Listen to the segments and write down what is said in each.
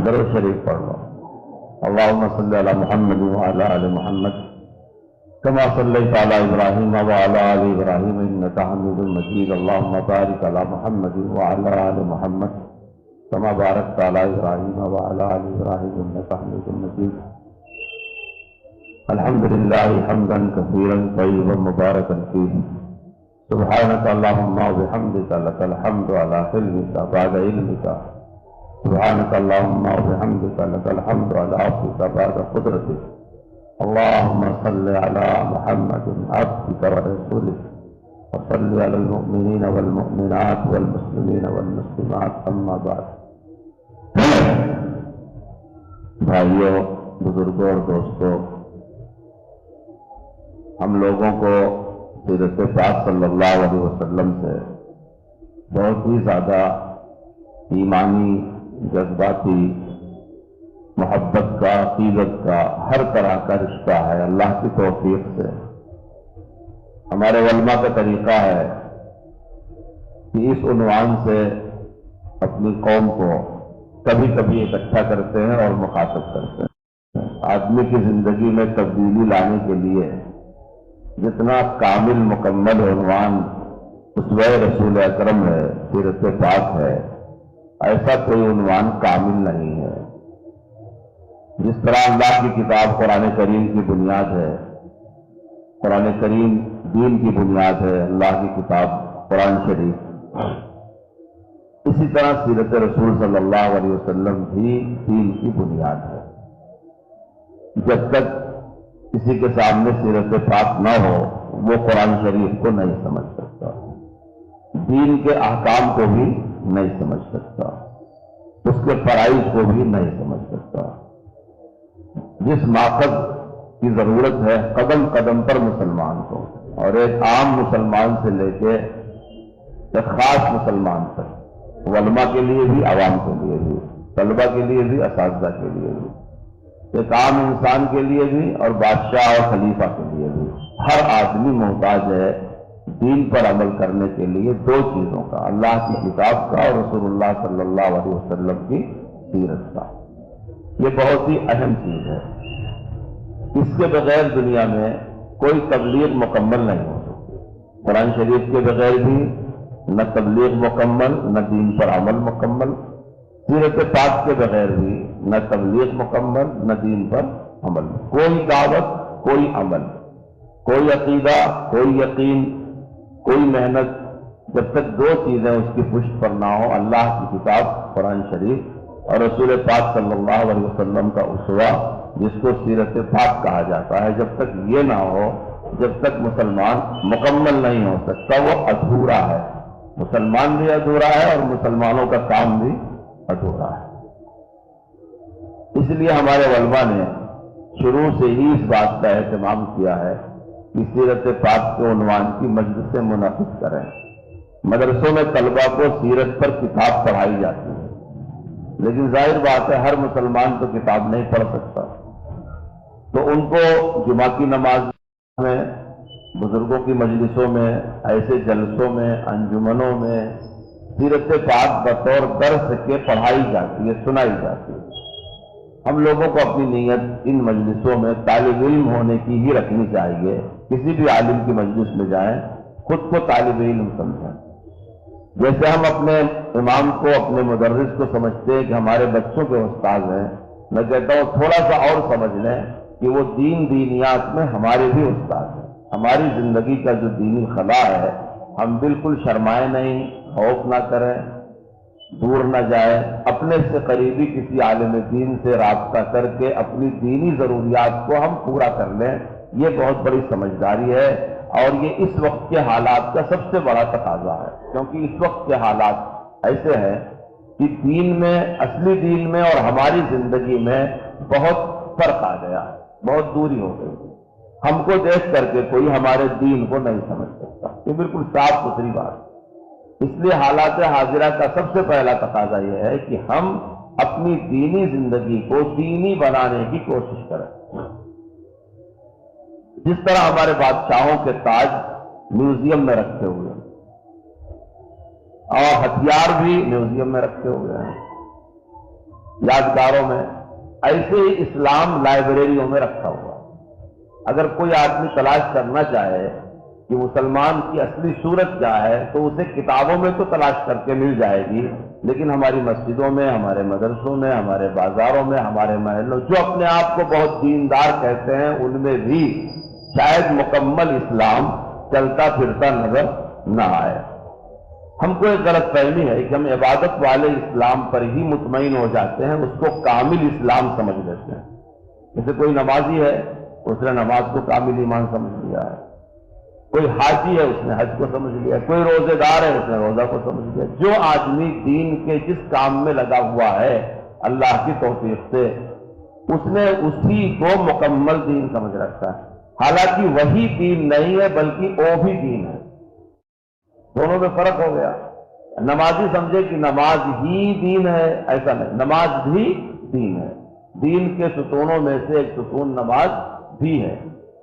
درود شریف پڑھ لو۔ اللہم صلی علی محمد وعلی آل محمد کما صلیت علی ابراہیم وعلی آل ابراہیم انک حمید مجید۔ اللہم بارک علی محمد وعلی آل محمد کما بارکت علی ابراہیم وعلی آل ابراہیم انک حمید مجید۔ الحمدللہ حمدا کثیرا طیبا مبارکا فیہ، سبحانک اللہم وبحمدک لک الحمد علی حلمک بعد علمک، سبحانک اللہم وبحمدک لک الحمد علی عفوک بعد قدرتک۔ اللہم صل علی محمد عبدک ورسولک وصل علی المؤمنین والمؤمنات والمسلمین والمسلمات، اما بعد۔ بھائیوں، بزرگوں اور دوستوں، ہم لوگوں کو سیرت پاک صلی اللہ علیہ وسلم سے بہت ہی زیادہ ایمانی، جذباتی محبت کا، عقیدت کا، ہر طرح کا رشتہ ہے۔ اللہ کی توفیق سے ہمارے علماء کا طریقہ ہے کہ اس عنوان سے اپنی قوم کو کبھی کبھی اکٹھا کرتے ہیں اور مخاطب کرتے ہیں۔ آدمی کی زندگی میں تبدیلی لانے کے لیے جتنا کامل مکمل عنوان اسوہ رسول اکرم ہے، سیرت پاک ہے، ایسا کوئی عنوان کامل نہیں ہے۔ جس طرح اللہ کی کتاب قرآن کریم کی بنیاد ہے، قرآن کریم دین کی بنیاد ہے، اللہ کی کتاب قرآن شریف، اسی طرح سیرت رسول صلی اللہ علیہ وسلم بھی دین کی بنیاد ہے۔ جب تک کسی کے سامنے سیرت پاک نہ ہو، وہ قرآن شریف کو نہیں سمجھ سکتا، دین کے احکام کو بھی نہیں سمجھ سکتا، اس کے فرائض کو بھی نہیں سمجھ سکتا۔ جس ماخذ کی ضرورت ہے قدم قدم پر مسلمان کو، اور ایک عام مسلمان سے لے کے ایک خاص مسلمان تک، علماء کے لیے بھی، عوام کے لیے بھی، طلبہ کے لیے بھی، اساتذہ کے لیے بھی، ایک عام انسان کے لیے بھی اور بادشاہ اور خلیفہ کے لیے بھی، ہر آدمی محتاج ہے دین پر عمل کرنے کے لیے دو چیزوں کا، اللہ کی کتاب کا اور رسول اللہ صلی اللہ علیہ وسلم کی سیرت کا۔ یہ بہت ہی اہم چیز ہے، اس کے بغیر دنیا میں کوئی تبلیغ مکمل نہیں ہو سکتی۔ قرآن شریف کے بغیر بھی نہ تبلیغ مکمل، نہ دین پر عمل مکمل، سیرت پاک کے بغیر بھی نہ تبلیغ مکمل، نہ دین پر عمل، کوئی دعوت، کوئی عمل، کوئی عقیدہ، کوئی یقین، کوئی محنت، جب تک دو چیزیں اس کی پشت پر نہ ہو، اللہ کی کتاب قرآن شریف اور رسول پاک صلی اللہ علیہ وسلم کا اسوہ جس کو سیرت پاک کہا جاتا ہے، جب تک یہ نہ ہو، جب تک مسلمان مکمل نہیں ہو سکتا، وہ ادھورا ہے۔ مسلمان بھی ادھورا ہے اور مسلمانوں کا کام بھی ادھورا ہے۔ اس لیے ہمارے علماء نے شروع سے ہی اس بات کا اہتمام کیا ہے کہ سیرت پاک کے عنوان کی مجلسیں منعقد کریں۔ مدرسوں میں طلبہ کو سیرت پر کتاب پڑھائی جاتی ہے، لیکن ظاہر بات ہے ہر مسلمان تو کتاب نہیں پڑھ سکتا، تو ان کو جمعہ کی نماز میں، بزرگوں کی مجلسوں میں، ایسے جلسوں میں، انجمنوں میں سیرت پاک بطور درس کے پڑھائی جاتی ہے، سنائی جاتی ہے۔ ہم لوگوں کو اپنی نیت ان مجلسوں میں طالب علم ہونے کی ہی رکھنی چاہیے۔ کسی بھی عالم کی مجلس میں جائیں، خود کو طالب علم سمجھیں۔ جیسے ہم اپنے امام کو، اپنے مدرس کو سمجھتے ہیں کہ ہمارے بچوں کے استاد ہیں، میں کہتا ہوں تھوڑا سا اور سمجھ لیں کہ وہ دینیات میں ہمارے بھی استاد ہیں۔ ہماری زندگی کا جو دینی خلا ہے، ہم بالکل شرمائے نہیں، خوف نہ کریں، دور نہ جائیں، اپنے سے قریبی کسی عالم دین سے رابطہ کر کے اپنی دینی ضروریات کو ہم پورا کر لیں۔ یہ بہت بڑی سمجھداری ہے، اور یہ اس وقت کے حالات کا سب سے بڑا تقاضا ہے، کیونکہ اس وقت کے حالات ایسے ہیں کہ دین میں، اصلی دین میں اور ہماری زندگی میں بہت فرق آ گیا ہے، بہت دوری ہو گئی۔ ہم کو دیکھ کر کے کوئی ہمارے دین کو نہیں سمجھ سکتا، یہ بالکل صاف ستھری بات ہے۔ اس لیے حالات حاضرہ کا سب سے پہلا تقاضا یہ ہے کہ ہم اپنی دینی زندگی کو دینی بنانے کی کوشش کریں۔ جس طرح ہمارے بادشاہوں کے تاج میوزیم میں رکھے ہوئے ہیں اور ہتھیار بھی میوزیم میں رکھے ہوئے ہیں، یادگاروں میں، ایسے ہی اسلام لائبریریوں میں رکھا ہوا۔ اگر کوئی آدمی تلاش کرنا چاہے کہ مسلمان کی اصلی صورت کیا ہے تو اسے کتابوں میں تو تلاش کر کے مل جائے گی، لیکن ہماری مسجدوں میں، ہمارے مدرسوں میں، ہمارے بازاروں میں، ہمارے محلوں، جو اپنے آپ کو بہت دیندار کہتے ہیں، ان میں بھی شاید مکمل اسلام چلتا پھرتا نظر نہ آئے۔ ہم کو ایک غلط فہمی ہے کہ ہم عبادت والے اسلام پر ہی مطمئن ہو جاتے ہیں، اس کو کامل اسلام سمجھ لیتے ہیں۔ جیسے کوئی نمازی ہے، اس نے نماز کو کامل ایمان سمجھ لیا ہے، کوئی حاجی ہے، اس نے حج کو سمجھ لیا، کوئی روزے دار ہے، اس نے روزہ کو سمجھ لیا۔ جو آدمی دین کے جس کام میں لگا ہوا ہے اللہ کی توفیق سے، اس نے اسی کو مکمل دین سمجھ رکھا ہے۔ حالانکہ وہی دین نہیں ہے بلکہ وہ بھی دین ہے، دونوں میں فرق ہو گیا۔ نمازی سمجھے کہ نماز ہی دین ہے، ایسا نہیں، نماز بھی دین ہے، دین کے ستونوں میں سے ایک ستون نماز بھی ہے۔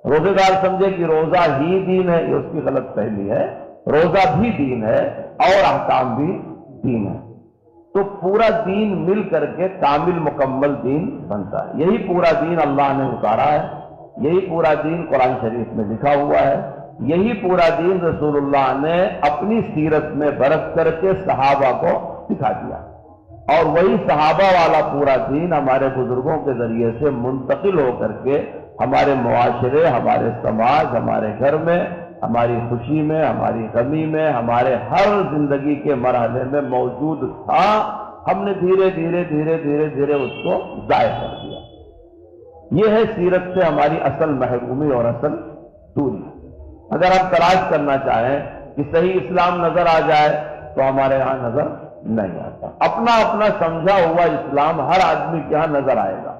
روزے دار سمجھے کہ روزہ ہی دین ہے، یہ اس کی غلط فہمی ہے، روزہ بھی دین ہے اور احکام بھی دین ہے۔ تو پورا دین مل کر کے کامل مکمل دین بنتا ہے۔ یہی پورا دین اللہ نے اتارا ہے، یہی پورا دین قرآن شریف میں لکھا ہوا ہے، یہی پورا دین رسول اللہ نے اپنی سیرت میں برت کر کے صحابہ کو سکھا دیا، اور وہی صحابہ والا پورا دین ہمارے بزرگوں کے ذریعے سے منتقل ہو کر کے ہمارے معاشرے، ہمارے سماج، ہمارے گھر میں، ہماری خوشی میں، ہماری غمی میں، ہمارے ہر زندگی کے مرحلے میں موجود تھا۔ ہم نے دھیرے دھیرے دھیرے دھیرے دھیرے اس کو ضائع کر دیا۔ یہ ہے سیرت سے ہماری اصل محرومی اور اصل دوری۔ اگر ہم تلاش کرنا چاہیں کہ صحیح اسلام نظر آ جائے تو ہمارے ہاں نظر نہیں آتا۔ اپنا اپنا سمجھا ہوا اسلام ہر آدمی کے ہاں نظر آئے گا،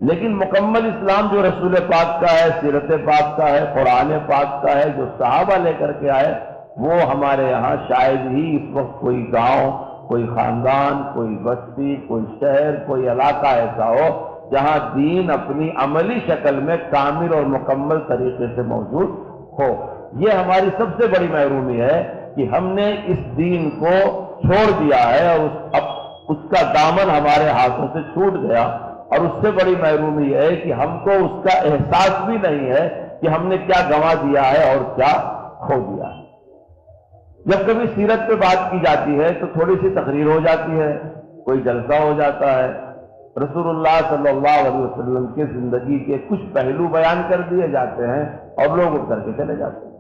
لیکن مکمل اسلام جو رسول پاک کا ہے، سیرت پاک کا ہے، قرآن پاک کا ہے، جو صحابہ لے کر کے آئے، وہ ہمارے یہاں شاید ہی اس وقت کوئی گاؤں، کوئی خاندان، کوئی بستی، کوئی شہر، کوئی علاقہ ایسا ہو جہاں دین اپنی عملی شکل میں کامل اور مکمل طریقے سے موجود ہو۔ یہ ہماری سب سے بڑی محرومی ہے کہ ہم نے اس دین کو چھوڑ دیا ہے اور اس کا دامن ہمارے ہاتھوں سے چھوٹ گیا، اور اس سے بڑی محرومی ہے کہ ہم کو اس کا احساس بھی نہیں ہے کہ ہم نے کیا گنوا دیا ہے اور کیا کھو دیا ہے۔ جب کبھی سیرت پہ بات کی جاتی ہے تو تھوڑی سی تقریر ہو جاتی ہے، کوئی جلسہ ہو جاتا ہے، رسول اللہ صلی اللہ علیہ وسلم کے زندگی کے کچھ پہلو بیان کر دیے جاتے ہیں اور لوگ اٹھ کر کے چلے جاتے ہیں۔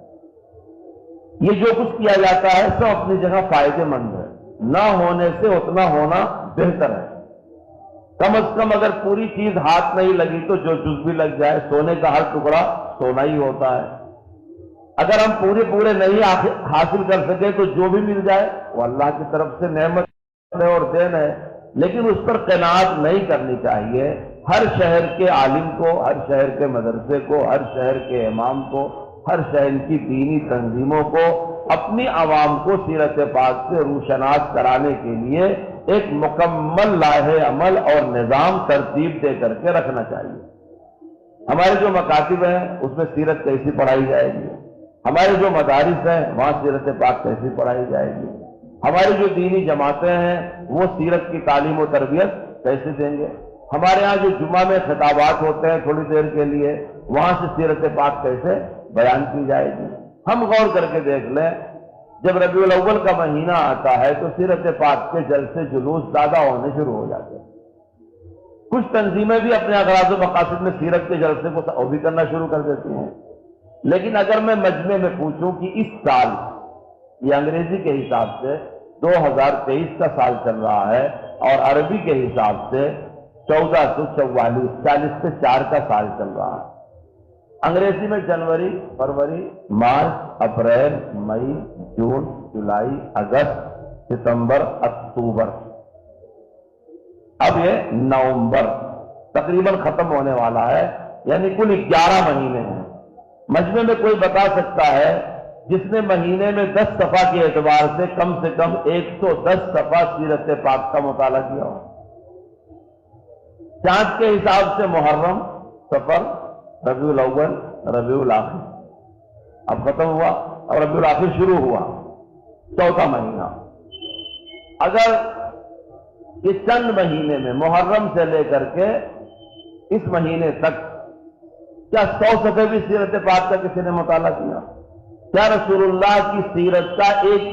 یہ جو کچھ کیا جاتا ہے سب اپنی جگہ فائدے مند ہے، نہ ہونے سے اتنا ہونا بہتر ہے۔ کم از کم اگر پوری چیز ہاتھ نہیں لگی تو جو جز بھی لگ جائے، سونے کا ہر ٹکڑا سونا ہی ہوتا ہے۔ اگر ہم پورے نہیں حاصل کر سکے تو جو بھی مل جائے وہ اللہ کی طرف سے نعمت ہے اور دین ہے، لیکن اس پر قناعت نہیں کرنی چاہیے۔ ہر شہر کے عالم کو، ہر شہر کے مدرسے کو، ہر شہر کے امام کو، ہر شہر کی دینی تنظیموں کو اپنی عوام کو سیرت پاک سے روشناس کرانے کے لیے ایک مکمل لاہے عمل اور نظام ترتیب دے کر کے رکھنا چاہیے۔ ہمارے جو مکاتب ہیں اس میں سیرت کیسی پڑھائی جائے گی، ہمارے جو مدارس ہیں وہاں سیرت پاک کیسی پڑھائی جائے گی، ہماری جو دینی جماعتیں ہیں وہ سیرت کی تعلیم و تربیت کیسے دیں گے، ہمارے ہاں جو جمعہ میں خطابات ہوتے ہیں تھوڑی دیر کے لیے، وہاں سے سیرت پاک کیسے بیان کی جائے گی۔ ہم غور کر کے دیکھ لیں، جب ربیع الاول کا مہینہ آتا ہے تو سیرت پاک کے جلسے جلوس زیادہ ہونے شروع ہو جاتے ہیں۔ کچھ تنظیمیں بھی اپنے اغراض و مقاصد میں سیرت کے جلسے کو بھی کرنا شروع کر دیتی ہیں، لیکن اگر میں مجمع میں پوچھوں کہ اس سال، یہ انگریزی کے حساب سے 2023 کا سال چل رہا ہے اور عربی کے حساب سے 1444 40 سے 4 کا سال چل رہا ہے۔ انگریزی میں جنوری، فروری، مارچ، اپریل، مئی، جون، جولائی، اگست، ستمبر، اکتوبر، اب یہ نومبر تقریباً ختم ہونے والا ہے، یعنی کل 11 مہینے ہیں۔ مجمع میں کوئی بتا سکتا ہے جس نے مہینے میں 10 صفحہ کے اعتبار سے کم 110 صفحہ سیرت پاک کا مطالعہ کیا ہو؟ چاند کے حساب سے محرم، صفر، ربیع الاول، ربیع الاخر، اب ختم ہوا اور ربیع الاخر شروع ہوا، چوتھا مہینہ۔ اگر کہ چند مہینے میں محرم سے لے کر کے اس مہینے تک کیا 100 صفحے بھی سیرت پاک کا کسی نے مطالعہ کیا؟ کیا رسول اللہ کی سیرت کا ایک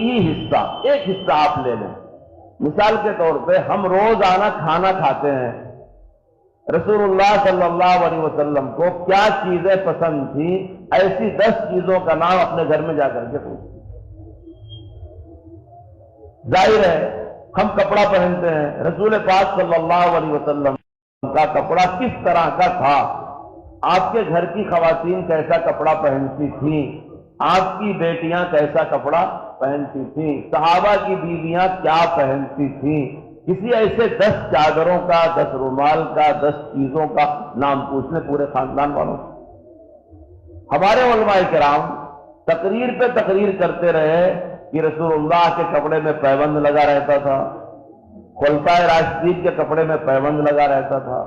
حصہ آپ لے لیں؟ مثال کے طور پہ ہم روزانہ کھانا کھاتے ہیں، رسول اللہ صلی اللہ علیہ وسلم کو کیا چیزیں پسند تھیں، ایسی 10 چیزوں کا نام اپنے گھر میں جا کر کے پوچھیں۔ ظاہر ہے ہم کپڑا پہنتے ہیں، رسول پاک صلی اللہ علیہ وسلم کا کپڑا کس طرح کا تھا، آپ کے گھر کی خواتین کیسا کپڑا پہنتی تھیں، آپ کی بیٹیاں کیسا کپڑا پہنتی تھیں، صحابہ کی بیویاں کیا پہنتی تھیں، کسی ایسے 10 چادروں کا، 10 رومال کا، 10 چیزوں کا نام پوچھ لیں پورے خاندان والوں سے۔ ہمارے علماء کرام تقریر پہ تقریر کرتے رہے کہ رسول اللہ کے کپڑے میں پیوند لگا رہتا تھا، خلفائے راشدین کے کپڑے میں پیوند لگا رہتا تھا،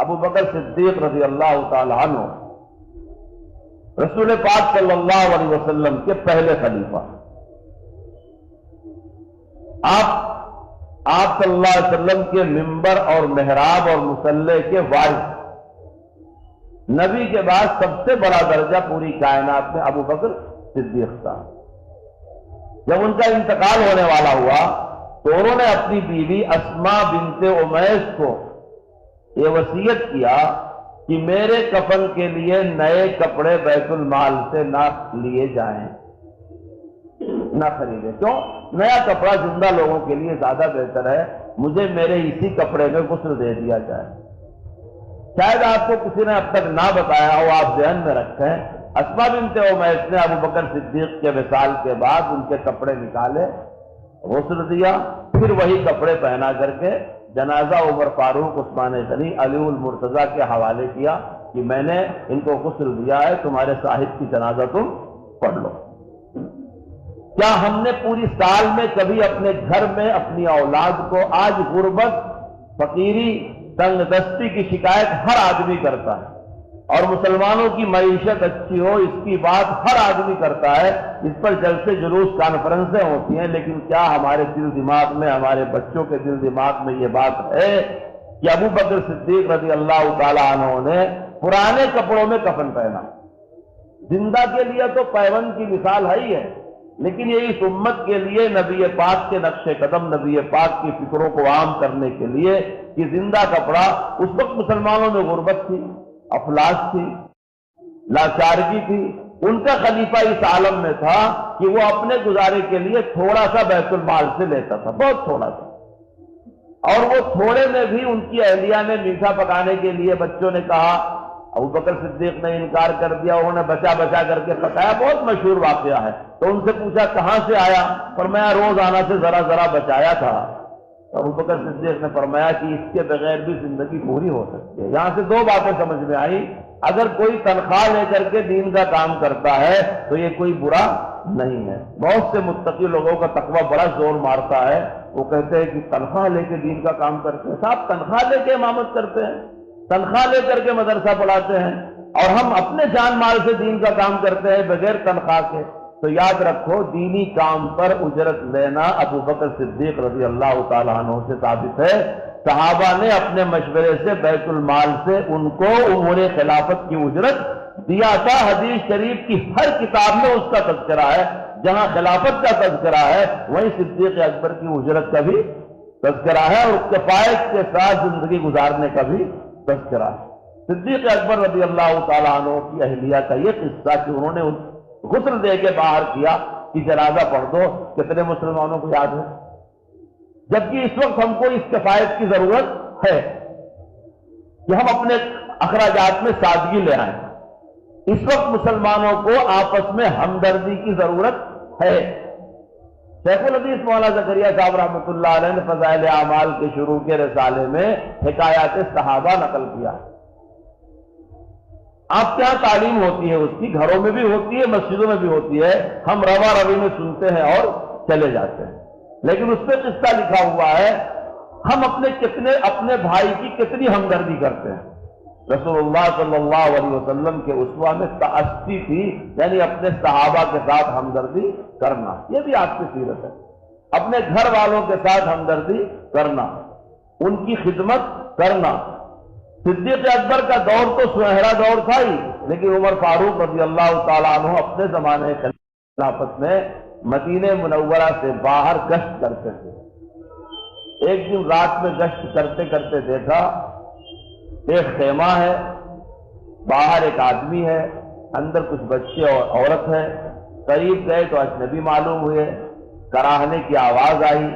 ابو بکر صدیق رضی اللہ تعالی عنہ رسول پاک صلی اللہ علیہ وسلم کے پہلے خلیفہ، آپ صلی اللہ علیہ وسلم کے منبر اور محراب اور مصلی کے وارث، نبی کے بعد سب سے بڑا درجہ پوری کائنات میں ابو بکر صدیق تھا۔ جب ان کا انتقال ہونے والا ہوا تو انہوں نے اپنی بیوی اسماء بنت امیس کو یہ وصیت کیا کہ میرے کفن کے لیے نئے کپڑے بیت المال سے نہ لیے جائیں، نہ خریدیں۔ کیوں؟ نیا کپڑا زندہ لوگوں کے لیے زیادہ بہتر ہے، مجھے میرے اسی کپڑے میں غسل دے دیا جائے۔ شاید آپ کو کسی نے اب تک نہ بتایا ہو، آپ ذہن میں رکھیں، اسماء بنت امیس نے ابو بکر صدیق کے وصال کے بعد ان کے کپڑے نکالے، غسل دیا، پھر وہی کپڑے پہنا کر کے جنازہ عمر فاروق، عثمان غنی، علی المرتضیٰ کے حوالے کیا کہ میں نے ان کو غسل دیا ہے، تمہارے صاحب کی جنازہ تم پڑھ لو۔ کیا ہم نے پوری سال میں کبھی اپنے گھر میں اپنی اولاد کو، آج غربت، فقیری، تنگ دستی کی شکایت ہر آدمی کرتا ہے، اور مسلمانوں کی معیشت اچھی ہو اس کی بات ہر آدمی کرتا ہے، اس پر جلسے جلوس کانفرنسیں ہوتی ہیں، لیکن کیا ہمارے دل دماغ میں، ہمارے بچوں کے دل دماغ میں یہ بات ہے کہ ابو بکر صدیق رضی اللہ تعالی عنہ نے پرانے کپڑوں میں کفن پہنا؟ زندہ کے لیے تو پیوند کی مثال ہے ہی ہے، لیکن یہ اس امت کے لیے نبی پاک کے نقش قدم، نبی پاک کی فکروں کو عام کرنے کے لیے کہ زندہ کپڑا، اس وقت مسلمانوں میں غربت تھی، افلاس تھی، لاچارگی تھی، ان کا خلیفہ اس عالم میں تھا کہ وہ اپنے گزارے کے لیے تھوڑا سا بیت المال سے لیتا تھا، بہت تھوڑا سا، اور وہ تھوڑے میں بھی ان کی اہلیہ نے میٹھا پکانے کے لیے بچوں نے کہا، ابو بکر صدیق نے انکار کر دیا، انہوں نے بچا بچا کر کے پکایا، بہت مشہور واقعہ ہے۔ تو ان سے پوچھا کہاں سے آیا؟ فرمایا روزانہ سے ذرا ذرا بچایا تھا۔ ابو بکر صدیق نے فرمایا کہ اس کے بغیر بھی زندگی پوری ہو سکتی ہے۔ یہاں سے 2 باتیں سمجھ میں آئی، اگر کوئی تنخواہ لے کر کے دین کا کام کرتا ہے تو یہ کوئی برا نہیں ہے۔ بہت سے متقی لوگوں کا تقویٰ بڑا زور مارتا ہے، وہ کہتے ہیں کہ تنخواہ لے کے دین کا کام کرتے ہیں۔ صاحب تنخواہ لے کے امامت کرتے ہیں، تنخواہ لے کر کے مدرسہ پڑھاتے ہیں، اور ہم اپنے جان مال سے دین کا کام کرتے ہیں بغیر تنخواہ کے، تو یاد رکھو دینی کام پر اجرت لینا ابو بکر صدیق رضی اللہ تعالیٰ عنہ سے ثابت ہے۔ صحابہ نے اپنے مشورے سے بیت المال سے ان کو امور خلافت کی اجرت دیا تھا۔ حدیث شریف کی ہر کتاب میں اس کا تذکرہ ہے، جہاں خلافت کا تذکرہ ہے وہیں صدیق اکبر کی اجرت کا بھی تذکرہ ہے، اور کفایت کے ساتھ زندگی گزارنے کا بھی تذکرہ ہے۔ صدیق اکبر رضی اللہ تعالیٰ عنہ کی اہلیہ کا یہ قصہ کہ انہوں نے غسل دے کے باہر کیا کہ جنازہ پڑھ دو، کتنے مسلمانوں کو یاد ہے؟ جبکہ اس وقت ہم کو اس کفایت کی ضرورت ہے کہ ہم اپنے اخراجات میں سادگی لے آئیں۔ اس وقت مسلمانوں کو آپس میں ہمدردی کی ضرورت ہے۔ شیخ الحدیث مولانا زکریا صاحب رحمۃ اللہ علیہ نے فضائل اعمال کے شروع کے رسالے میں حکایات صحابہ نقل کیا۔ آپ کے یہاں تعلیم ہوتی ہے، اس کی گھروں میں بھی ہوتی ہے، مسجدوں میں بھی ہوتی ہے، ہم روا روی میں سنتے ہیں اور چلے جاتے ہیں، لیکن اس پہ قصہ لکھا ہوا ہے، ہم اپنے بھائی کی کتنی ہمدردی کرتے ہیں۔ رسول اللہ صلی اللہ علیہ وسلم کے اسوہ میں تأسی تھی، یعنی اپنے صحابہ کے ساتھ ہمدردی کرنا، یہ بھی آپ کی سیرت ہے، اپنے گھر والوں کے ساتھ ہمدردی کرنا۔ ان کی خدمت کرنا۔ صدیق اکبر کا دور تو سنہرا دور تھا ہی، لیکن عمر فاروق رضی اللہ تعالیٰ عنہ اپنے زمانے خلافت میں مدینہ منورہ سے باہر گشت کرتے تھے۔ ایک دن رات میں گشت کرتے کرتے دیکھا ایک خیمہ ہے، باہر ایک آدمی ہے، اندر کچھ بچے اور عورت ہے۔ قریب گئے تو اجنبی معلوم ہوئے، کراہنے کی آواز آئی۔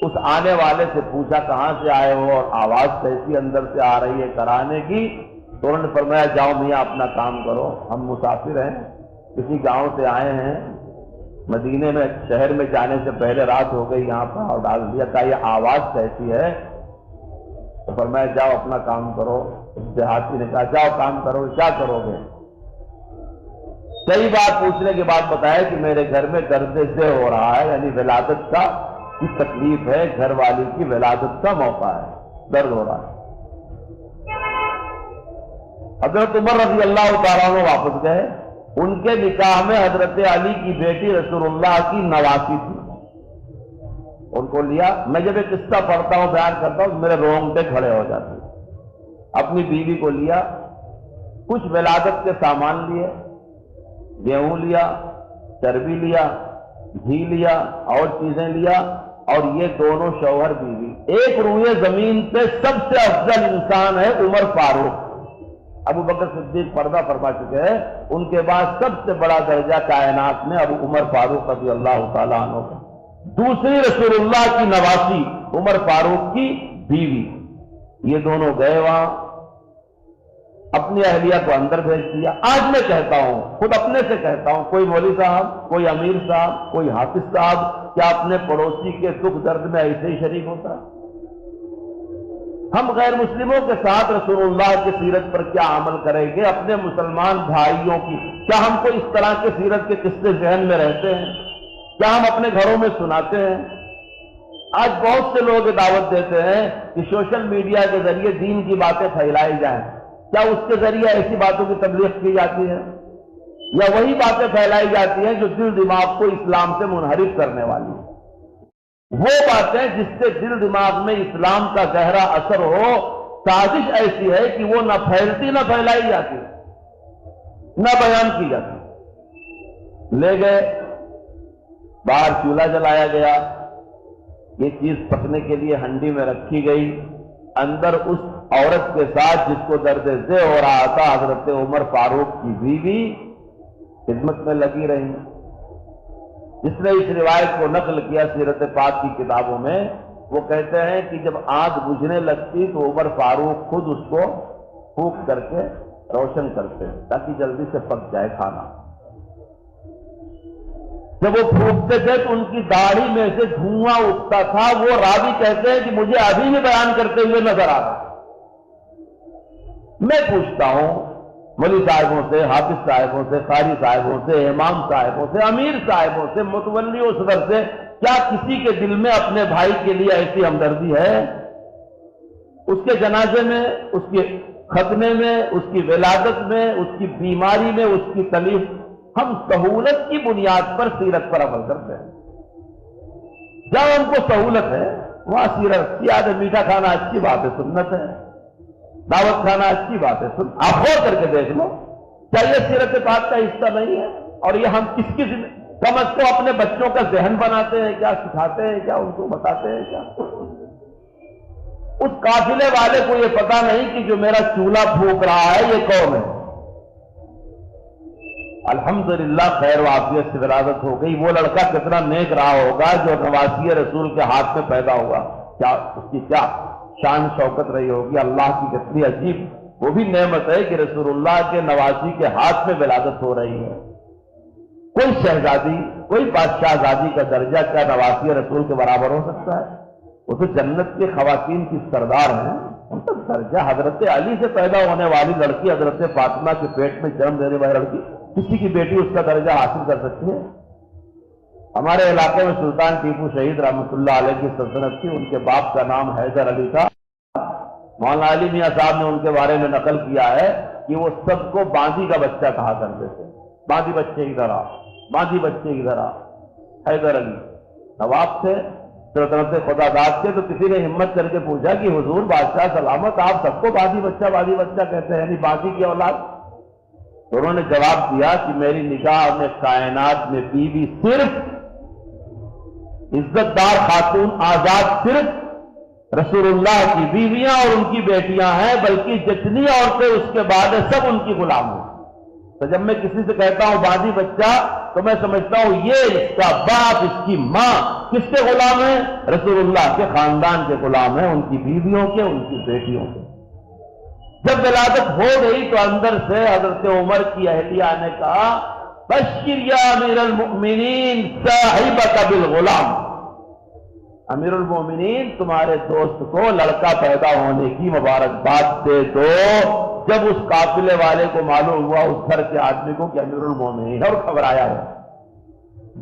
اس آنے والے سے پوچھا کہاں سے آئے ہو اور آواز کیسی اندر سے آ رہی ہے کراہنے کی؟ تو انہوں نے فرمایا جاؤ میاں اپنا کام کرو، ہم مسافر ہیں، کسی گاؤں سے آئے ہیں، مدینے میں شہر میں جانے سے پہلے رات ہو گئی، یہاں پر اور ڈال دیا تھا، یہ آواز کیسی ہے؟ تو فرمایا جاؤ اپنا کام کرو۔ اس دیہاتی نے کہا جاؤ کام کرو، کیا کرو گے؟ کئی بار پوچھنے کے بعد بتایا کہ میرے گھر میں درد سے ہو رہا ہے، یعنی ولادت کا کی تکلیف ہے، گھر والی کی ولادت کا موقع ہے، درد ہو رہا ہے۔ حضرت عمر رضی اللہ تعالیٰ عنہ واپس گئے۔ ان کے نکاح میں حضرت علی کی بیٹی رسول اللہ کی نواسی تھی، ان کو لیا۔ میں جب ایک قصہ پڑھتا ہوں بیان کرتا ہوں میرے رونگٹے کھڑے ہو جاتے ہیں۔ اپنی بیوی کو لیا، کچھ ولادت کے سامان لیے، گیہوں لیا، چربی لیا، گھی لیا اور چیزیں لیا، اور یہ دونوں شوہر بیوی۔ ایک روئے زمین پہ سب سے افضل انسان ہے عمر فاروق۔ ابو بکر صدیق پردہ فرما چکے ہیں، ان کے بعد سب سے بڑا درجہ کائنات میں ابو عمر فاروق رضی اللہ تعالیٰ عنہ کا۔ دوسری رسول اللہ کی نواسی عمر فاروق کی بیوی۔ یہ دونوں گئے وہاں، اپنی اہلیہ کو اندر بھیج دیا۔ آج میں کہتا ہوں، خود اپنے سے کہتا ہوں، کوئی مولوی صاحب، کوئی امیر صاحب، کوئی حافظ صاحب کیا اپنے پڑوسی کے دکھ درد میں ایسے ہی شریک ہوتا ہے؟ ہم غیر مسلموں کے ساتھ رسول اللہ کی سیرت پر کیا عمل کریں گے؟ اپنے مسلمان بھائیوں کی کیا ہم کو اس طرح کے سیرت کے قصے ذہن میں رہتے ہیں؟ کیا ہم اپنے گھروں میں سناتے ہیں؟ آج بہت سے لوگ دعوت دیتے ہیں کہ سوشل میڈیا کے ذریعے دین کی باتیں پھیلائی جائیں۔ کیا اس کے ذریعے ایسی باتوں کی تبلیغ کی جاتی ہے؟ یا وہی باتیں پھیلائی جاتی ہیں جو دل دماغ کو اسلام سے منحرف کرنے والی ہیں؟ وہ باتیں جس سے دل دماغ میں اسلام کا گہرا اثر ہو، سازش ایسی ہے کہ وہ نہ پھیلتی نہ پھیلائی جاتی، نہ بیان کی جاتی۔ لے گئے، باہر چولہا جلایا گیا، یہ چیز پکنے کے لیے ہنڈی میں رکھی گئی۔ اندر اس عورت کے ساتھ جس کو درد ذہ ہو رہا تھا حضرت عمر فاروق کی بیوی خدمت میں لگی رہی۔ جس نے اس روایت کو نقل کیا سیرت پاک کی کتابوں میں، وہ کہتے ہیں کہ جب آگ بجھنے لگتی تو عمر فاروق خود اس کو پھونک کر کے روشن کرتے تاکہ جلدی سے پک جائے کھانا۔ جب وہ پھونکتے تھے تو ان کی داڑھی میں سے دھواں اٹھتا تھا۔ وہ راوی کہتے ہیں کہ مجھے ابھی بھی بیان کرتے ہوئے نظر آ رہا۔ میں پوچھتا ہوں مولوی صاحبوں سے، حافظ صاحبوں سے، قاری صاحبوں سے، امام صاحبوں سے، امیر صاحبوں سے، متولی و صدر سے، کیا کسی کے دل میں اپنے بھائی کے لیے ایسی ہمدردی ہے؟ اس کے جنازے میں، اس کے ختنے میں، اس کی ولادت میں، اس کی بیماری میں، اس کی تکلیف، ہم سہولت کی بنیاد پر سیرت پر عمل کرتے ہیں۔ جب ہم کو سہولت ہے وہاں سیرت اچھی عادت، میٹھا کھانا اچھی بات ہے، سنت ہے، دعوت کھانا اچھی بات ہے، آپ غور کر کے دیکھ لو، کیا یہ سیرت پاک کا حصہ نہیں ہے؟ اور یہ ہم کس کی کم از کم اپنے بچوں کا ذہن بناتے ہیں کیا؟ سکھاتے ہیں کیا؟ ان کو بتاتے ہیں کیا؟ اس قافلے والے کو یہ پتا نہیں کہ جو میرا چولہا پھونک رہا ہے یہ کون ہے۔ الحمدللہ خیر و عافیت سے ولادت ہو گئی۔ وہ لڑکا کتنا نیک رہا ہوگا جو نواسی رسول کے ہاتھ میں پیدا ہوا، کیا اس کی کیا شان شوکت رہی ہوگی، اللہ کی کتنی عجیب وہ بھی نعمت ہے کہ رسول اللہ کے نواسی کے ہاتھ میں ولادت ہو رہی ہے۔ کوئی شہزادی، کوئی بادشاہ زادی کا درجہ کیا نواسی رسول کے برابر ہو سکتا ہے؟ وہ تو جنت کے خواتین کی سردار ہیں، ان کا درجہ حضرت علی سے پیدا ہونے والی لڑکی، حضرت فاطمہ کے پیٹ میں جنم دینے والی لڑکی، کسی کی بیٹی اس کا درجہ حاصل کر سکتی ہے؟ ہمارے علاقے میں سلطان ٹیپو شہید رحمۃ اللہ علیہ کی سلطنت تھی، ان کے باپ کا نام حیدر علی تھا۔ مولانا علی میاں صاحب نے ان کے بارے میں نقل کیا ہے کہ وہ سب کو باندھی کا بچہ کہا کرتے تھے، باندھی بچے ادھر آ، باندھی بچے ادھر آ۔ حیدر علی نواب تھے، طرف سے خدا داد سے، تو کسی نے ہمت کر کے پوچھا کہ حضور بادشاہ سلامت، آپ سب کو بادی بچہ کہتے ہیں، یعنی بادی کی اولاد؟ تو انہوں نے جواب دیا کہ میری نگاہ میں کائنات میں بیوی صرف عزت دار خاتون آزاد صرف رسول اللہ کی بیویاں اور ان کی بیٹیاں ہیں، بلکہ جتنی عورتیں اس کے بعد ہیں سب ان کی غلام ہیں۔ تو جب میں کسی سے کہتا ہوں بادی بچہ، تو میں سمجھتا ہوں یہ اس کا باپ، اس کی ماں کس کے غلام ہیں؟ رسول اللہ کے خاندان کے غلام ہیں، ان کی بیویوں کے، ان کی بیٹیوں کے۔ جب ولادت ہو گئی تو اندر سے حضرت عمر کی اہلیہ نے کہا بشر یا امیر المؤمنین صاحبک بالغلام، امیر المؤمنین تمہارے دوست کو لڑکا پیدا ہونے کی مبارکباد دے دو۔ جب اس قافلے والے کو معلوم ہوا، اس گھر کے آدمی کو، کہ امیر المؤمنین اور گھبرایا ہے،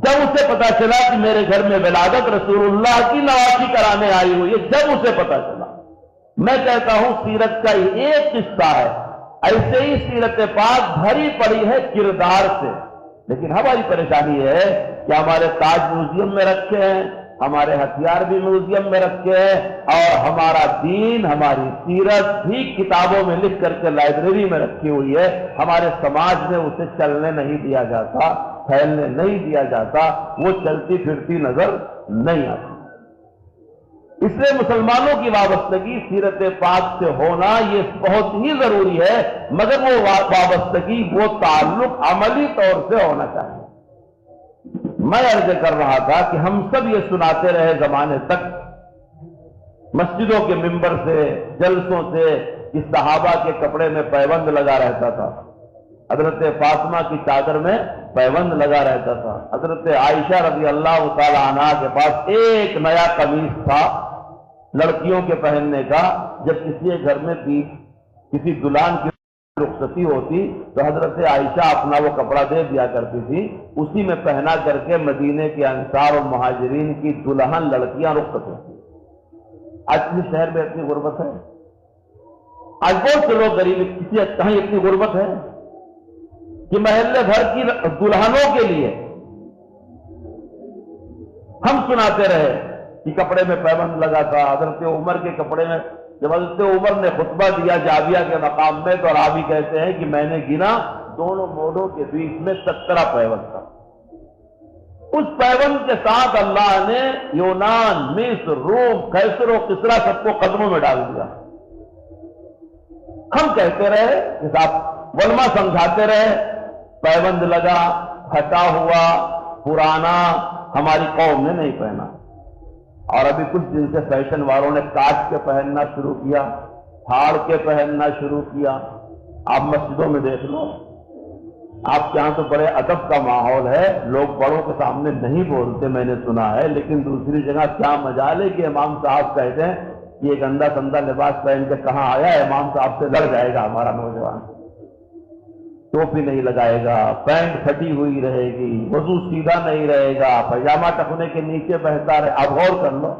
جب اسے پتا چلا کہ میرے گھر میں ولادت رسول اللہ کی نوازی کرانے آئی ہوئی ہے، جب اسے پتا چلا، میں کہتا ہوں سیرت کا ایک قصہ ہے، ایسے ہی سیرت پاک بھری پڑی ہے کردار سے، لیکن ہماری پریشانی ہے کہ ہمارے تاج میوزیم میں رکھے ہیں، ہمارے ہتھیار بھی میوزیم میں رکھے ہیں، اور ہمارا دین، ہماری سیرت بھی کتابوں میں لکھ کر کے لائبریری میں رکھی ہوئی ہے، ہمارے سماج میں اسے چلنے نہیں دیا جاتا، پھیلنے نہیں دیا جاتا، وہ چلتی پھرتی نظر نہیں آتی۔ اس لیے مسلمانوں کی وابستگی سیرت پاک سے ہونا یہ بہت ہی ضروری ہے، مگر وہ وابستگی، وہ تعلق عملی طور سے ہونا چاہیے۔ میں عرض کر رہا تھا کہ ہم سب یہ سناتے رہے زمانے تک، مسجدوں کے ممبر سے، جلسوں سے، کہ صحابہ کے کپڑے میں پیوند لگا رہتا تھا، حضرت فاطمہ کی چادر میں پیوند لگا رہتا تھا، حضرت عائشہ رضی اللہ تعالی عنہا کے پاس ایک نیا قمیص تھا لڑکیوں کے پہننے کا۔ جب کسی گھر میں کسی دلہن کی رخصتی ہوتی تو حضرت عائشہ اپنا وہ کپڑا دے دیا کرتی تھی، اسی میں پہنا کر کے مدینے کے انصار اور مہاجرین کی دلہن لڑکیاں رخصت ہوتی۔ آج کسی شہر میں اتنی غربت ہے، آج بہت سے لوگ غریب، کسی کہیں اتنی غربت ہے کہ محلے بھر کی دلہنوں کے لیے ہم سناتے رہے کہ کپڑے میں پیوند لگا تھا۔ حضرت عمر کے کپڑے میں، جب حضرت عمر نے خطبہ دیا جابیہ کے مقام میں، تو راوی کہتے ہیں کہ میں نے گنا دونوں موڑوں کے بیچ میں 17 پیوند تھا۔ اس پیوند کے ساتھ اللہ نے یونان، مصر، روم، قیصر و کسریٰ سب کو قدموں میں ڈال دیا۔ ہم کہتے رہے کہ صاحب، علماء سمجھاتے رہے، پیوند لگا، پھٹا ہوا، پرانا، ہماری قوم نے نہیں پہنا۔ اور ابھی کچھ دن سے فیشن والوں نے کاٹ کے پہننا شروع کیا، پھاڑ کے پہننا شروع کیا۔ آپ مسجدوں میں دیکھ لو، آپ کے ہاں تو بڑے ادب کا ماحول ہے، لوگ بڑوں کے سامنے نہیں بولتے، میں نے سنا ہے، لیکن دوسری جگہ کیا مجال ہے کہ امام صاحب کہتے ہیں کہ یہ گندا سندا لباس پہن کے کہاں آیا ہے، امام صاحب سے لڑ جائے گا ہمارا نوجوان، ٹوپی نہیں لگائے گا، پینٹ پھٹی ہوئی رہے گی، وضو سیدھا نہیں رہے گا، پائجامہ ٹخنے کے نیچے بہتا رہے۔ آپ غور کر لو،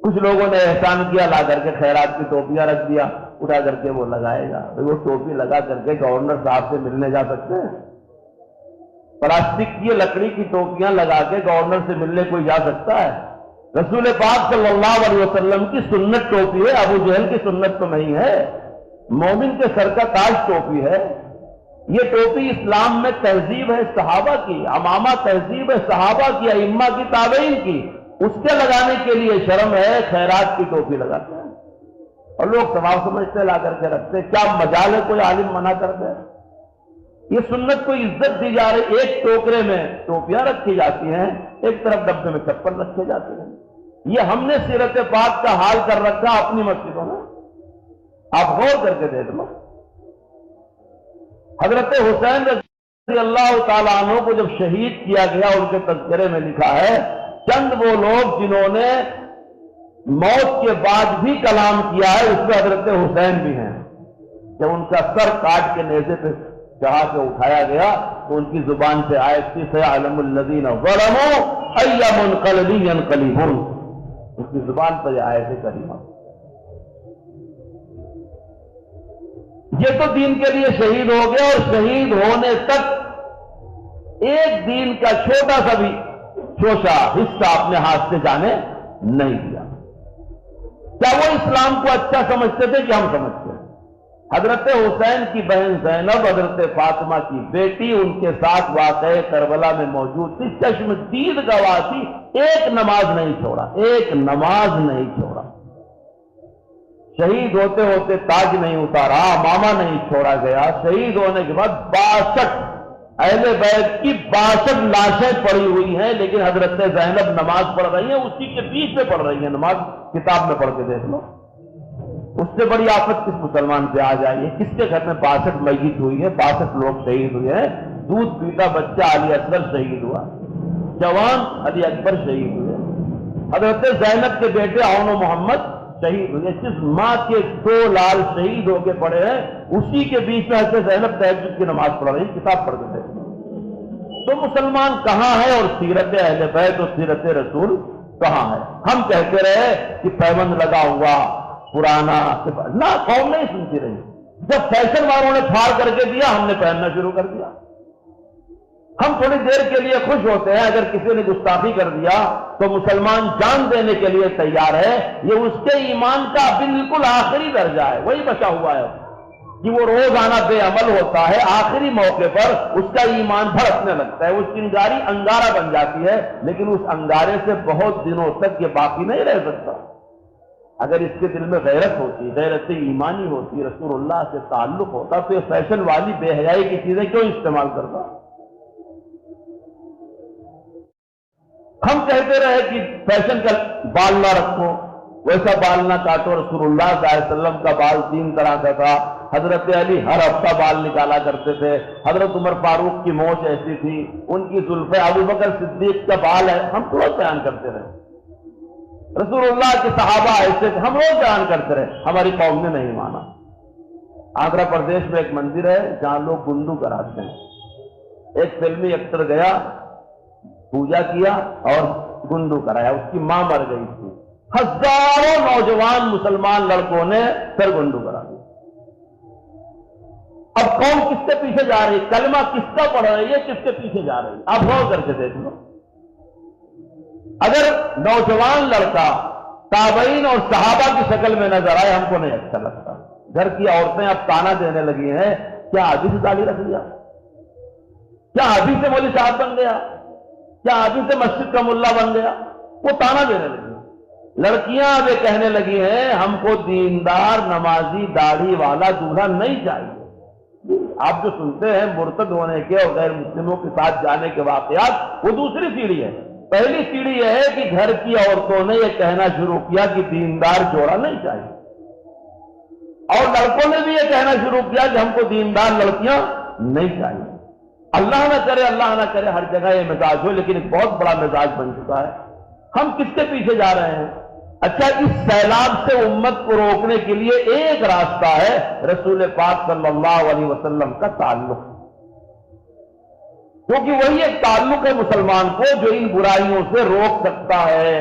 کچھ لوگوں نے احسان کیا، لا کر کے خیرات کی ٹوپیاں رکھ دیا، اٹھا کر کے وہ لگائے گا۔ وہ ٹوپی لگا کر کے گورنر صاحب سے ملنے جا سکتے ہیں؟ پلاسٹک کی لکڑی کی ٹوپیاں لگا کے گورنر سے ملنے کوئی جا سکتا ہے؟ رسول پاک صلی اللہ علیہ وسلم کی سنت ٹوپی ہے، ابو جہل کی سنت تو نہیں ہے، مومن کے سر کا تاج ٹوپی ہے۔ یہ ٹوپی اسلام میں تہذیب ہے صحابہ کی، عمامہ تہذیب ہے صحابہ کی، ائمہ کی، تابعین کی، اس کے لگانے کے لیے شرم ہے، خیرات کی ٹوپی لگاتے ہیں اور لوگ ثواب سمجھتے لا کر کے رکھتے۔ کیا مجال ہے کوئی عالم منع کر دے؟ یہ سنت کو عزت دی جا رہی، ایک ٹوکرے میں ٹوپیاں رکھی جاتی ہیں، ایک طرف ڈبے میں چپل رکھے جاتے ہیں۔ یہ ہم نے سیرت پاک کا حال کر رکھا اپنی مسجدوں میں، آپ غور کر کے دیکھ لو۔ حضرت حسین رضی اللہ تعالیٰ عنہ کو جب شہید کیا گیا، ان کے تذکرے میں لکھا ہے، چند وہ لوگ جنہوں نے موت کے بعد بھی کلام کیا ہے، اس میں حضرت حسین بھی ہیں۔ جب ان کا سر کاٹ کے نیزے پہ چڑھا کے اٹھایا گیا تو ان کی زبان سے آیت تھی سیعلم الذین ظلموا ای منقلب ینقلبون، اس کی زبان پر یہ آیت کریمہ۔ یہ تو دین کے لیے شہید ہو گیا، اور شہید ہونے تک ایک دین کا چھوٹا سا بھی شوشہ حصہ اپنے ہاتھ سے جانے نہیں دیا۔ کیا وہ اسلام کو اچھا سمجھتے تھے کہ ہم سمجھتے ہیں؟ حضرت حسین کی بہن زینب حضرت فاطمہ کی بیٹی ان کے ساتھ واقع کربلا میں موجود تھی، چشم دید گواہ تھی، ایک نماز نہیں چھوڑا، ایک نماز نہیں چھوڑا۔ شہید ہوتے ہوتے تاج نہیں اتارا، امامہ نہیں چھوڑا گیا۔ شہید ہونے کے بعد 62 اہل بیت کی 62 لاشیں پڑی ہوئی ہیں، لیکن حضرت زینب نماز پڑھ رہی ہیں، اسی کے بیچ میں پڑھ رہی ہیں نماز، کتاب میں پڑھ کے دیکھ لو۔ اس سے بڑی آفت کس مسلمان پہ آ جائے؟ کس کے گھر میں 62 میت ہوئی ہے، 62 لوگ شہید ہوئے ہیں؟ دودھ پیتا بچہ علی اصغر شہید ہوا، جوان علی اکبر شہید ہوئے، حضرت زینب کے بیٹے عون و محمد شہید ہوئے، جس ماں کے 2 لال شہید ہو کے پڑے ہیں، اسی کے بیچ میں حضرت زینب تہجد کی نماز پڑھ رہی، کتاب پڑھ کے دیکھ لو۔ تو مسلمان کہاں ہے اور سیرت اہل بیت اور سیرت رسول کہاں ہے؟ ہم کہتے رہے کہ پیوند لگا ہوا پرانا، نہ قوم نہیں سنتی رہی۔ جب فیشن والوں نے پھاڑ کر کے دیا، ہم نے پہننا شروع کر دیا۔ ہم تھوڑی دیر کے لیے خوش ہوتے ہیں، اگر کسی نے گستاخی کر دیا تو مسلمان جان دینے کے لیے تیار ہے، یہ اس کے ایمان کا بالکل آخری درجہ ہے، وہی بچا ہوا ہے کہ وہ روزانہ بے عمل ہوتا ہے، آخری موقع پر اس کا ایمان بھڑکنے لگتا ہے، اس چنگاری انگارہ بن جاتی ہے، لیکن اس انگارے سے بہت دنوں تک یہ باقی نہیں رہ سکتا۔ اگر اس کے دل میں غیرت ہوتی، غیرت ایمانی ہوتی، رسول اللہ سے تعلق ہوتا، تو یہ فیشن والی بے حیائی کی چیزیں کیوں استعمال کرتا؟ ہم کہتے رہے کہ فیشن کا بال نہ رکھو، ویسا بال نہ کاٹو۔ رسول اللہ صلی اللہ علیہ وسلم کا بال 3 طرح کا تھا، حضرت علی ہر ہفتہ بال نکالا کرتے تھے، حضرت عمر فاروق کی مونچھ ایسی تھی، ان کی زلفیں، ابو بکر صدیق کا بال ہے، ہم روز بیان کرتے رہے۔ رسول اللہ کے صحابہ ایسے تھے، ہم روز بیان کرتے رہے، ہماری قوم نے نہیں مانا۔ آندھرا پردیش میں ایک مندر ہے جہاں لوگ گنڈو کراتے ہیں، ایک فلمی ایکٹر گیا، پوجا کیا اور گنڈو کرایا، اس کی ماں مر گئی تھی، ہزاروں نوجوان مسلمان لڑکوں نے سر گنڈو کرا دیا۔ اب قوم کس کے پیچھے جا رہی؟ کلمہ کس کا پڑھ رہی ہے، کس کے پیچھے جا رہی ہے؟ آپ غور کر کے دیکھ لو۔ اگر نوجوان لڑکا تابعین اور صحابہ کی شکل میں نظر آئے، ہم کو نہیں اچھا لگتا۔ گھر کی عورتیں اب تانا دینے لگی ہیں، کیا ابھی سے داڑھی رکھ لیا، کیا ابھی سے مولوی صاحب بن گیا، کیا ابھی سے مسجد کا ملا بن گیا، وہ تانا دینے لگی۔ لڑکیاں اب یہ کہنے لگی ہیں ہم کو دیندار نمازی داڑھی والا دولہا نہیں چاہیے۔ آپ جو سنتے ہیں مرتد ہونے کے اور غیر مسلموں کے ساتھ جانے کے واقعات، وہ دوسری سیڑھی ہے۔ پہلی سیڑھی یہ ہے کہ گھر کی عورتوں نے یہ کہنا شروع کیا کہ دیندار جوڑا نہیں چاہیے، اور لڑکوں نے بھی یہ کہنا شروع کیا کہ ہم کو دیندار لڑکیاں نہیں چاہیے۔ اللہ نہ کرے ہر جگہ یہ مزاج ہو، لیکن ایک بہت بڑا مزاج بن چکا ہے۔ ہم کس کے پیچھے جا رہے ہیں؟ اچھا، اس سیلاب سے امت کو روکنے کے لیے ایک راستہ ہے، رسول پاک صلی اللہ علیہ وسلم کا تعلق، کیونکہ وہی ایک تعلق ہے مسلمان کو جو ان برائیوں سے روک سکتا ہے،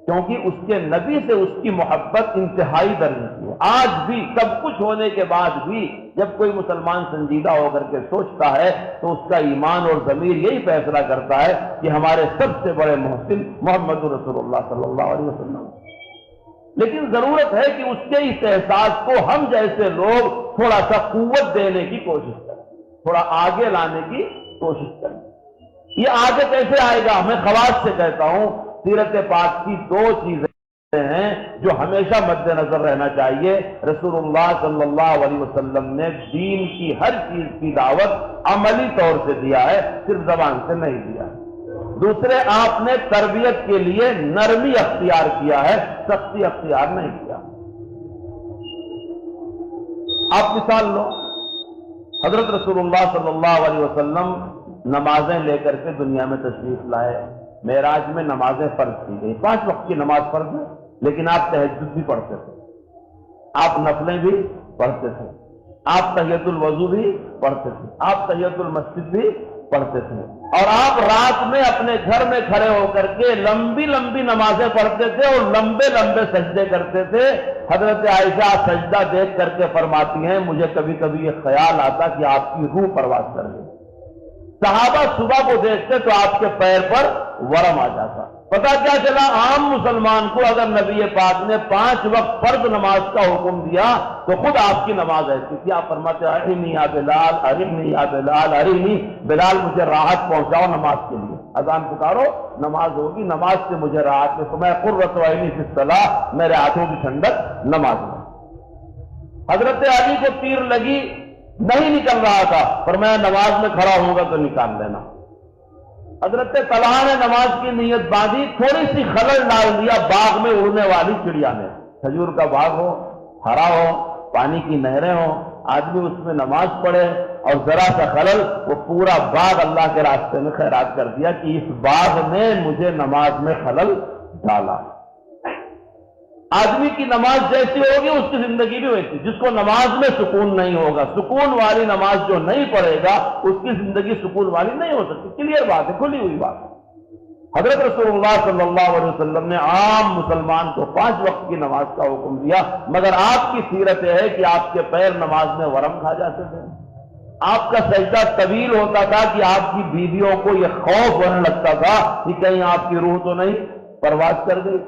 کیونکہ اس کے نبی سے اس کی محبت انتہائی درجے کی ہے۔ آج بھی سب کچھ ہونے کے بعد بھی جب کوئی مسلمان سنجیدہ ہو کر کے سوچتا ہے تو اس کا ایمان اور ضمیر یہی فیصلہ کرتا ہے کہ ہمارے سب سے بڑے محسن محمد رسول اللہ صلی اللہ علیہ وسلم۔ لیکن ضرورت ہے کہ اس کے اس احساس کو ہم جیسے لوگ تھوڑا سا قوت دینے کی کوشش کریں، تھوڑا آگے لانے کی کوشش کریں۔ یہ آگے کیسے آئے گا؟ میں خواص سے کہتا ہوں، سیرت پاک کی 2 چیزیں ہیں جو ہمیشہ مد نظر رہنا چاہیے۔ رسول اللہ صلی اللہ علیہ وسلم نے دین کی ہر چیز کی دعوت عملی طور سے دیا ہے، صرف زبان سے نہیں دیا۔ دوسرے، آپ نے تربیت کے لیے نرمی اختیار کیا ہے، سختی اختیار نہیں کیا۔ آپ مثال لو، حضرت رسول اللہ صلی اللہ علیہ وسلم نمازیں لے کر کے دنیا میں تشریف لائے، معراج میں نمازیں فرض کی گئی، 5 وقت کی نماز فرض ہے، لیکن آپ تہجد بھی پڑھتے تھے، آپ نفلیں بھی پڑھتے تھے، آپ تحیۃ الوضو بھی پڑھتے تھے، آپ تحیۃ المسجد بھی پڑھتے تھے، اور آپ رات میں اپنے گھر میں کھڑے ہو کر کے لمبی لمبی نمازیں پڑھتے تھے اور لمبے لمبے سجدے کرتے تھے۔ حضرت عائشہ سجدہ دیکھ کر کے فرماتی ہیں مجھے کبھی کبھی یہ خیال آتا کہ آپ کی روح پرواز کر گئی، صحابہ صبح کو دیکھتے تو آپ کے پیر پر ورم آ جاتا. پتا کیا چلا؟ عام مسلمان کو اگر نبی پاک نے 5 وقت فرض نماز کا حکم دیا تو خود آپ کی نماز ایسی تھی. آپ فرماتے ارحمنی یا بلال، ارحمنی یا بلال، ارحمنی بلال، مجھے راحت پہنچاؤ نماز کے لیے. اذان پکارو، نماز ہوگی، نماز سے مجھے راحت. میں قرۃ عینی فی الصلاۃ، میرے ہاتھوں کی ٹھنڈک نماز میں. حضرت علی کو تیر لگی، نہیں نکل رہا تھا، فرمایا نماز میں کھڑا ہوں گا تو نکال لینا. حضرت طلحہ نے نماز کی نیت باندھی، تھوڑی سی خلل ڈال دیا باغ میں اڑنے والی چڑیا نے. کھجور کا باغ ہو، ہرا ہو، پانی کی نہریں ہوں، آدمی اس میں نماز پڑھے اور ذرا سا خلل، وہ پورا باغ اللہ کے راستے میں خیرات کر دیا کہ اس باغ نے مجھے نماز میں خلل ڈالا. آدمی کی نماز جیسی ہوگی اس کی زندگی بھی ویسی. جس کو نماز میں سکون نہیں ہوگا، سکون والی نماز جو نہیں پڑھے گا، اس کی زندگی سکون والی نہیں ہو سکتی. کلیئر بات ہے، کھلی ہوئی بات. حضرت رسول اللہ صلی اللہ علیہ وسلم نے عام مسلمان کو 5 وقت کی نماز کا حکم دیا، مگر آپ کی سیرت یہ ہے کہ آپ کے پیر نماز میں ورم کھا جاتے تھے. آپ کا سجدہ طویل ہوتا تھا کہ آپ کی بیویوں کو یہ خوف ہونے لگتا تھا کہ کہیں آپ کی روح تو نہیں پرواز کر گئی.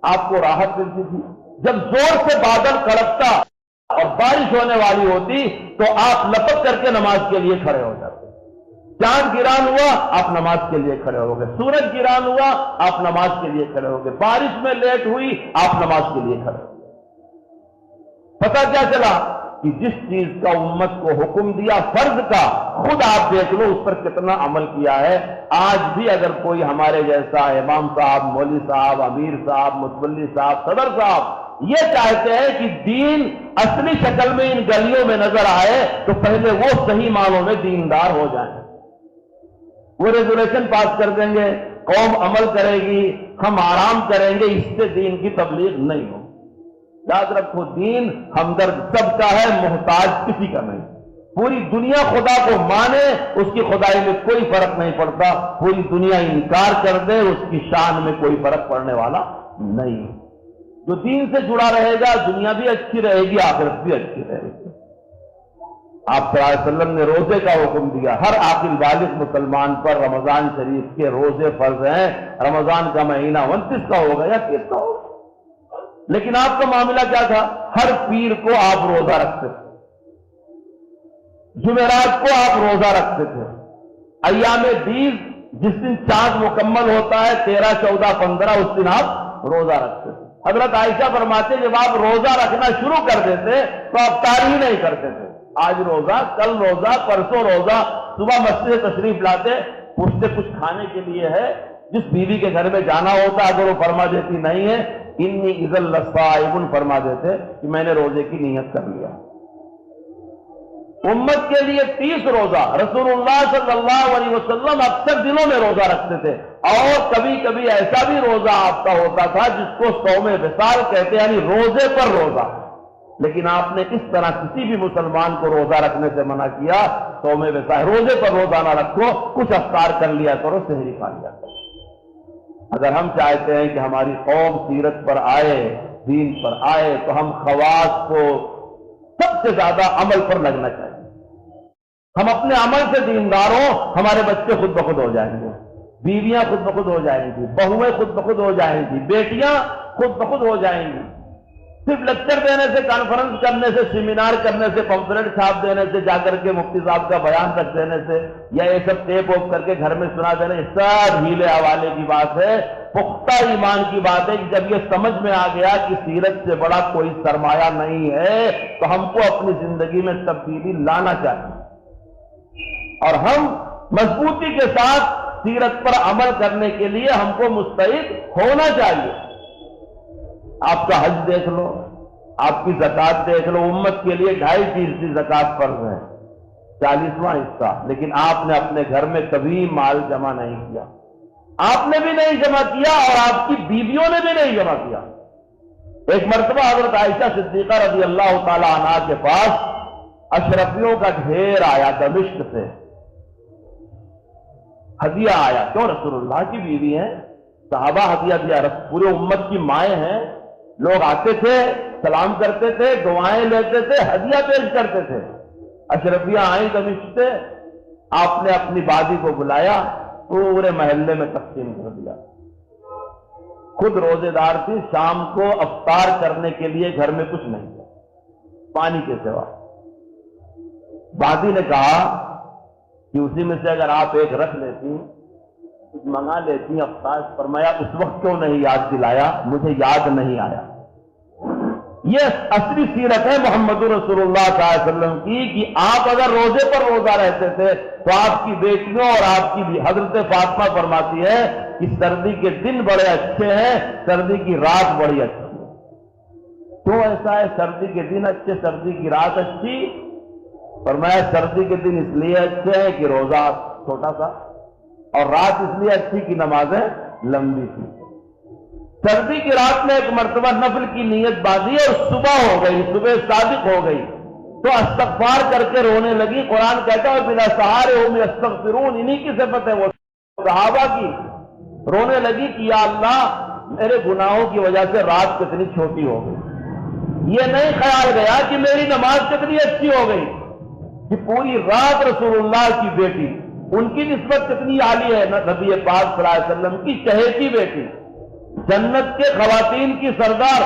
آپ کو راحت ملتی تھی. جب زور سے بادل کڑکتا اور بارش ہونے والی ہوتی تو آپ لپک کر کے نماز کے لیے کھڑے ہو جاتے. چاند گران ہوا، آپ نماز کے لیے کھڑے ہو گئے. سورج گران ہوا، آپ نماز کے لیے کھڑے ہو گئے. بارش میں لیٹ ہوئی، آپ نماز کے لیے کھڑے ہو گئے. پتہ کیا چلا کہ جس چیز کا امت کو حکم دیا فرض کا، خود آپ دیکھ لو اس پر کتنا عمل کیا ہے. آج بھی اگر کوئی ہمارے جیسا امام صاحب، مولوی صاحب، امیر صاحب، متولی صاحب، صدر صاحب یہ چاہتے ہیں کہ دین اصلی شکل میں ان گلیوں میں نظر آئے تو پہلے وہ صحیح معنوں میں دیندار ہو جائیں. وہ ریزولوشن پاس کر دیں گے، قوم عمل کرے گی، ہم آرام کریں گے، اس سے دین کی تبلیغ نہیں ہو. یاد رکھو، دین ہمدرد سب کا ہے، محتاج کسی کا نہیں. پوری دنیا خدا کو مانے، اس کی خدائی میں کوئی فرق نہیں پڑتا. پوری دنیا انکار کر دے، اس کی شان میں کوئی فرق پڑنے والا نہیں. جو دین سے جڑا رہے گا دنیا بھی اچھی رہے گی، آخرت بھی اچھی رہے گی. آپ صلی اللہ علیہ وسلم نے روزے کا حکم دیا. ہر عاقل بالغ مسلمان پر رمضان شریف کے روزے فرض ہیں. رمضان کا مہینہ 29 کا ہوگا یا 30 کا ہوگا، لیکن آپ کا معاملہ کیا تھا؟ ہر پیر کو آپ روزہ رکھتے تھے، جمعرات کو آپ روزہ رکھتے تھے. ایام بیز جس دن چاند مکمل ہوتا ہے 13، 14، 15 اس دن آپ روزہ رکھتے تھے. حضرت عائشہ فرماتے جب آپ روزہ رکھنا شروع کر دیتے تو آپ طاری نہیں کرتے تھے. آج روزہ، کل روزہ، پرسوں روزہ. صبح مسجد تشریف لاتے، پوچھتے کچھ کھانے کے لیے ہے. جس بیوی کے گھر میں جانا ہوتا اگر وہ فرما دیتی نہیں ہے، انی اذا لصائم فرما دیتے کہ میں نے روزے کی نیت کر لیا. امت کے لیے 30 روزہ. رسول اللہ صلی اللہ علیہ وسلم اکثر دنوں میں روزہ رکھتے تھے، اور کبھی کبھی ایسا بھی روزہ آپ کا ہوتا تھا جس کو صوم وصال کہتے ہیں، یعنی روزے پر روزہ. لیکن آپ نے اس طرح کسی بھی مسلمان کو روزہ رکھنے سے منع کیا. صوم وصال، روزے پر روزہ نہ رکھو، کچھ افطار کر لیا کرو، سحری کھا لیا کرو. اگر ہم چاہتے ہیں کہ ہماری قوم سیرت پر آئے، دین پر آئے، تو ہم خواص کو سب سے زیادہ عمل پر لگنا چاہیے. ہم اپنے عمل سے دیندار ہوں، ہمارے بچے خود بخود ہو جائیں گے، بیویاں خود بخود ہو جائیں گی، بہویں خود بخود ہو جائیں گی، بیٹیاں خود بخود ہو جائیں گی. صرف لیکچر دینے سے، کانفرنس کرنے سے، سیمینار کرنے سے، پمفلیٹ چھاپ دینے سے، جا کر کے مفتی صاحب کا بیان رکھ دینے سے، یا یہ سب ٹیپ اوپ کر کے گھر میں سنا دینے، یہ سب ہیلے حوالے کی بات ہے. پختہ ایمان کی بات ہے کہ جب یہ سمجھ میں آ گیا کہ سیرت سے بڑا کوئی سرمایہ نہیں ہے تو ہم کو اپنی زندگی میں تبدیلی لانا چاہیے، اور ہم مضبوطی کے ساتھ سیرت پر عمل کرنے کے لیے ہم کو مستعد ہونا چاہیے. آپ کا حج دیکھ لو، آپ کی زکوٰۃ دیکھ لو. امت کے لیے 2.5% زکوٰۃ فرض ہے، 40واں حصہ. لیکن آپ نے اپنے گھر میں کبھی مال جمع نہیں کیا. آپ نے بھی نہیں جمع کیا اور آپ کی بیویوں نے بھی نہیں جمع کیا. ایک مرتبہ حضرت عائشہ صدیقہ رضی اللہ تعالی عنہا کے پاس اشرفیوں کا ڈھیر آیا، دمشق سے ہدیہ آیا. کیوں؟ رسول اللہ کی بیوی ہیں، صحابہ ہدیہ دیا، پورے امت کی مائیں ہیں. لوگ آتے تھے، سلام کرتے تھے، دعائیں لیتے تھے، ہدیہ پیش کرتے تھے. اشرفیہ آئیں دمشق سے، آپ نے اپنی بادی کو بلایا، پورے محلے میں تقسیم کر دیا۔ خود روزے دار تھی، شام کو افطار کرنے کے لیے گھر میں کچھ نہیں تھا پانی کے سوا۔ بادی نے کہا کہ اسی میں سے اگر آپ ایک رکھ لیتی، کچھ منگا لیتی افطار۔ فرمایا اس وقت کیوں نہیں یاد دلایا؟ مجھے یاد نہیں آیا۔ یہ اصلی سیرت ہے محمد رسول اللہ صلی اللہ علیہ وسلم کی کہ آپ اگر روزے پر روزہ رہتے تھے تو آپ کی بیٹیوں اور آپ کی بھی حضرت فاطمہ فرماتی ہے کہ سردی کے دن بڑے اچھے ہیں، سردی کی رات بڑی اچھی ہے۔ کیوں ایسا ہے؟ سردی کے دن اچھے، سردی کی رات اچھی؟ فرمایا سردی کے دن اس لیے اچھے ہیں کہ روزہ چھوٹا تھا، اور رات اس لیے اچھی کہ نمازیں لمبی تھی۔ سردی کی رات میں ایک مرتبہ نفل کی نیت باندھی اور صبح ہو گئی، صبح صادق ہو گئی تو استغفار کر کے رونے لگی۔ قرآن کہتا ہے بلا سہارے ہم یستغفرون، انہی کی صفت ہے وہ صحابہ کی۔ رونے لگی کہ یا اللہ میرے گناہوں کی وجہ سے رات کتنی چھوٹی ہو گئی۔ یہ نہیں خیال گیا کہ میری نماز کتنی اچھی ہو گئی کہ پوری رات رسول اللہ کی بیٹی، ان کی نسبت کتنی عالی ہے، نبی پاک صلی اللہ علیہ وسلم کی چہیتی بیٹی، جنت کے خواتین کی سردار،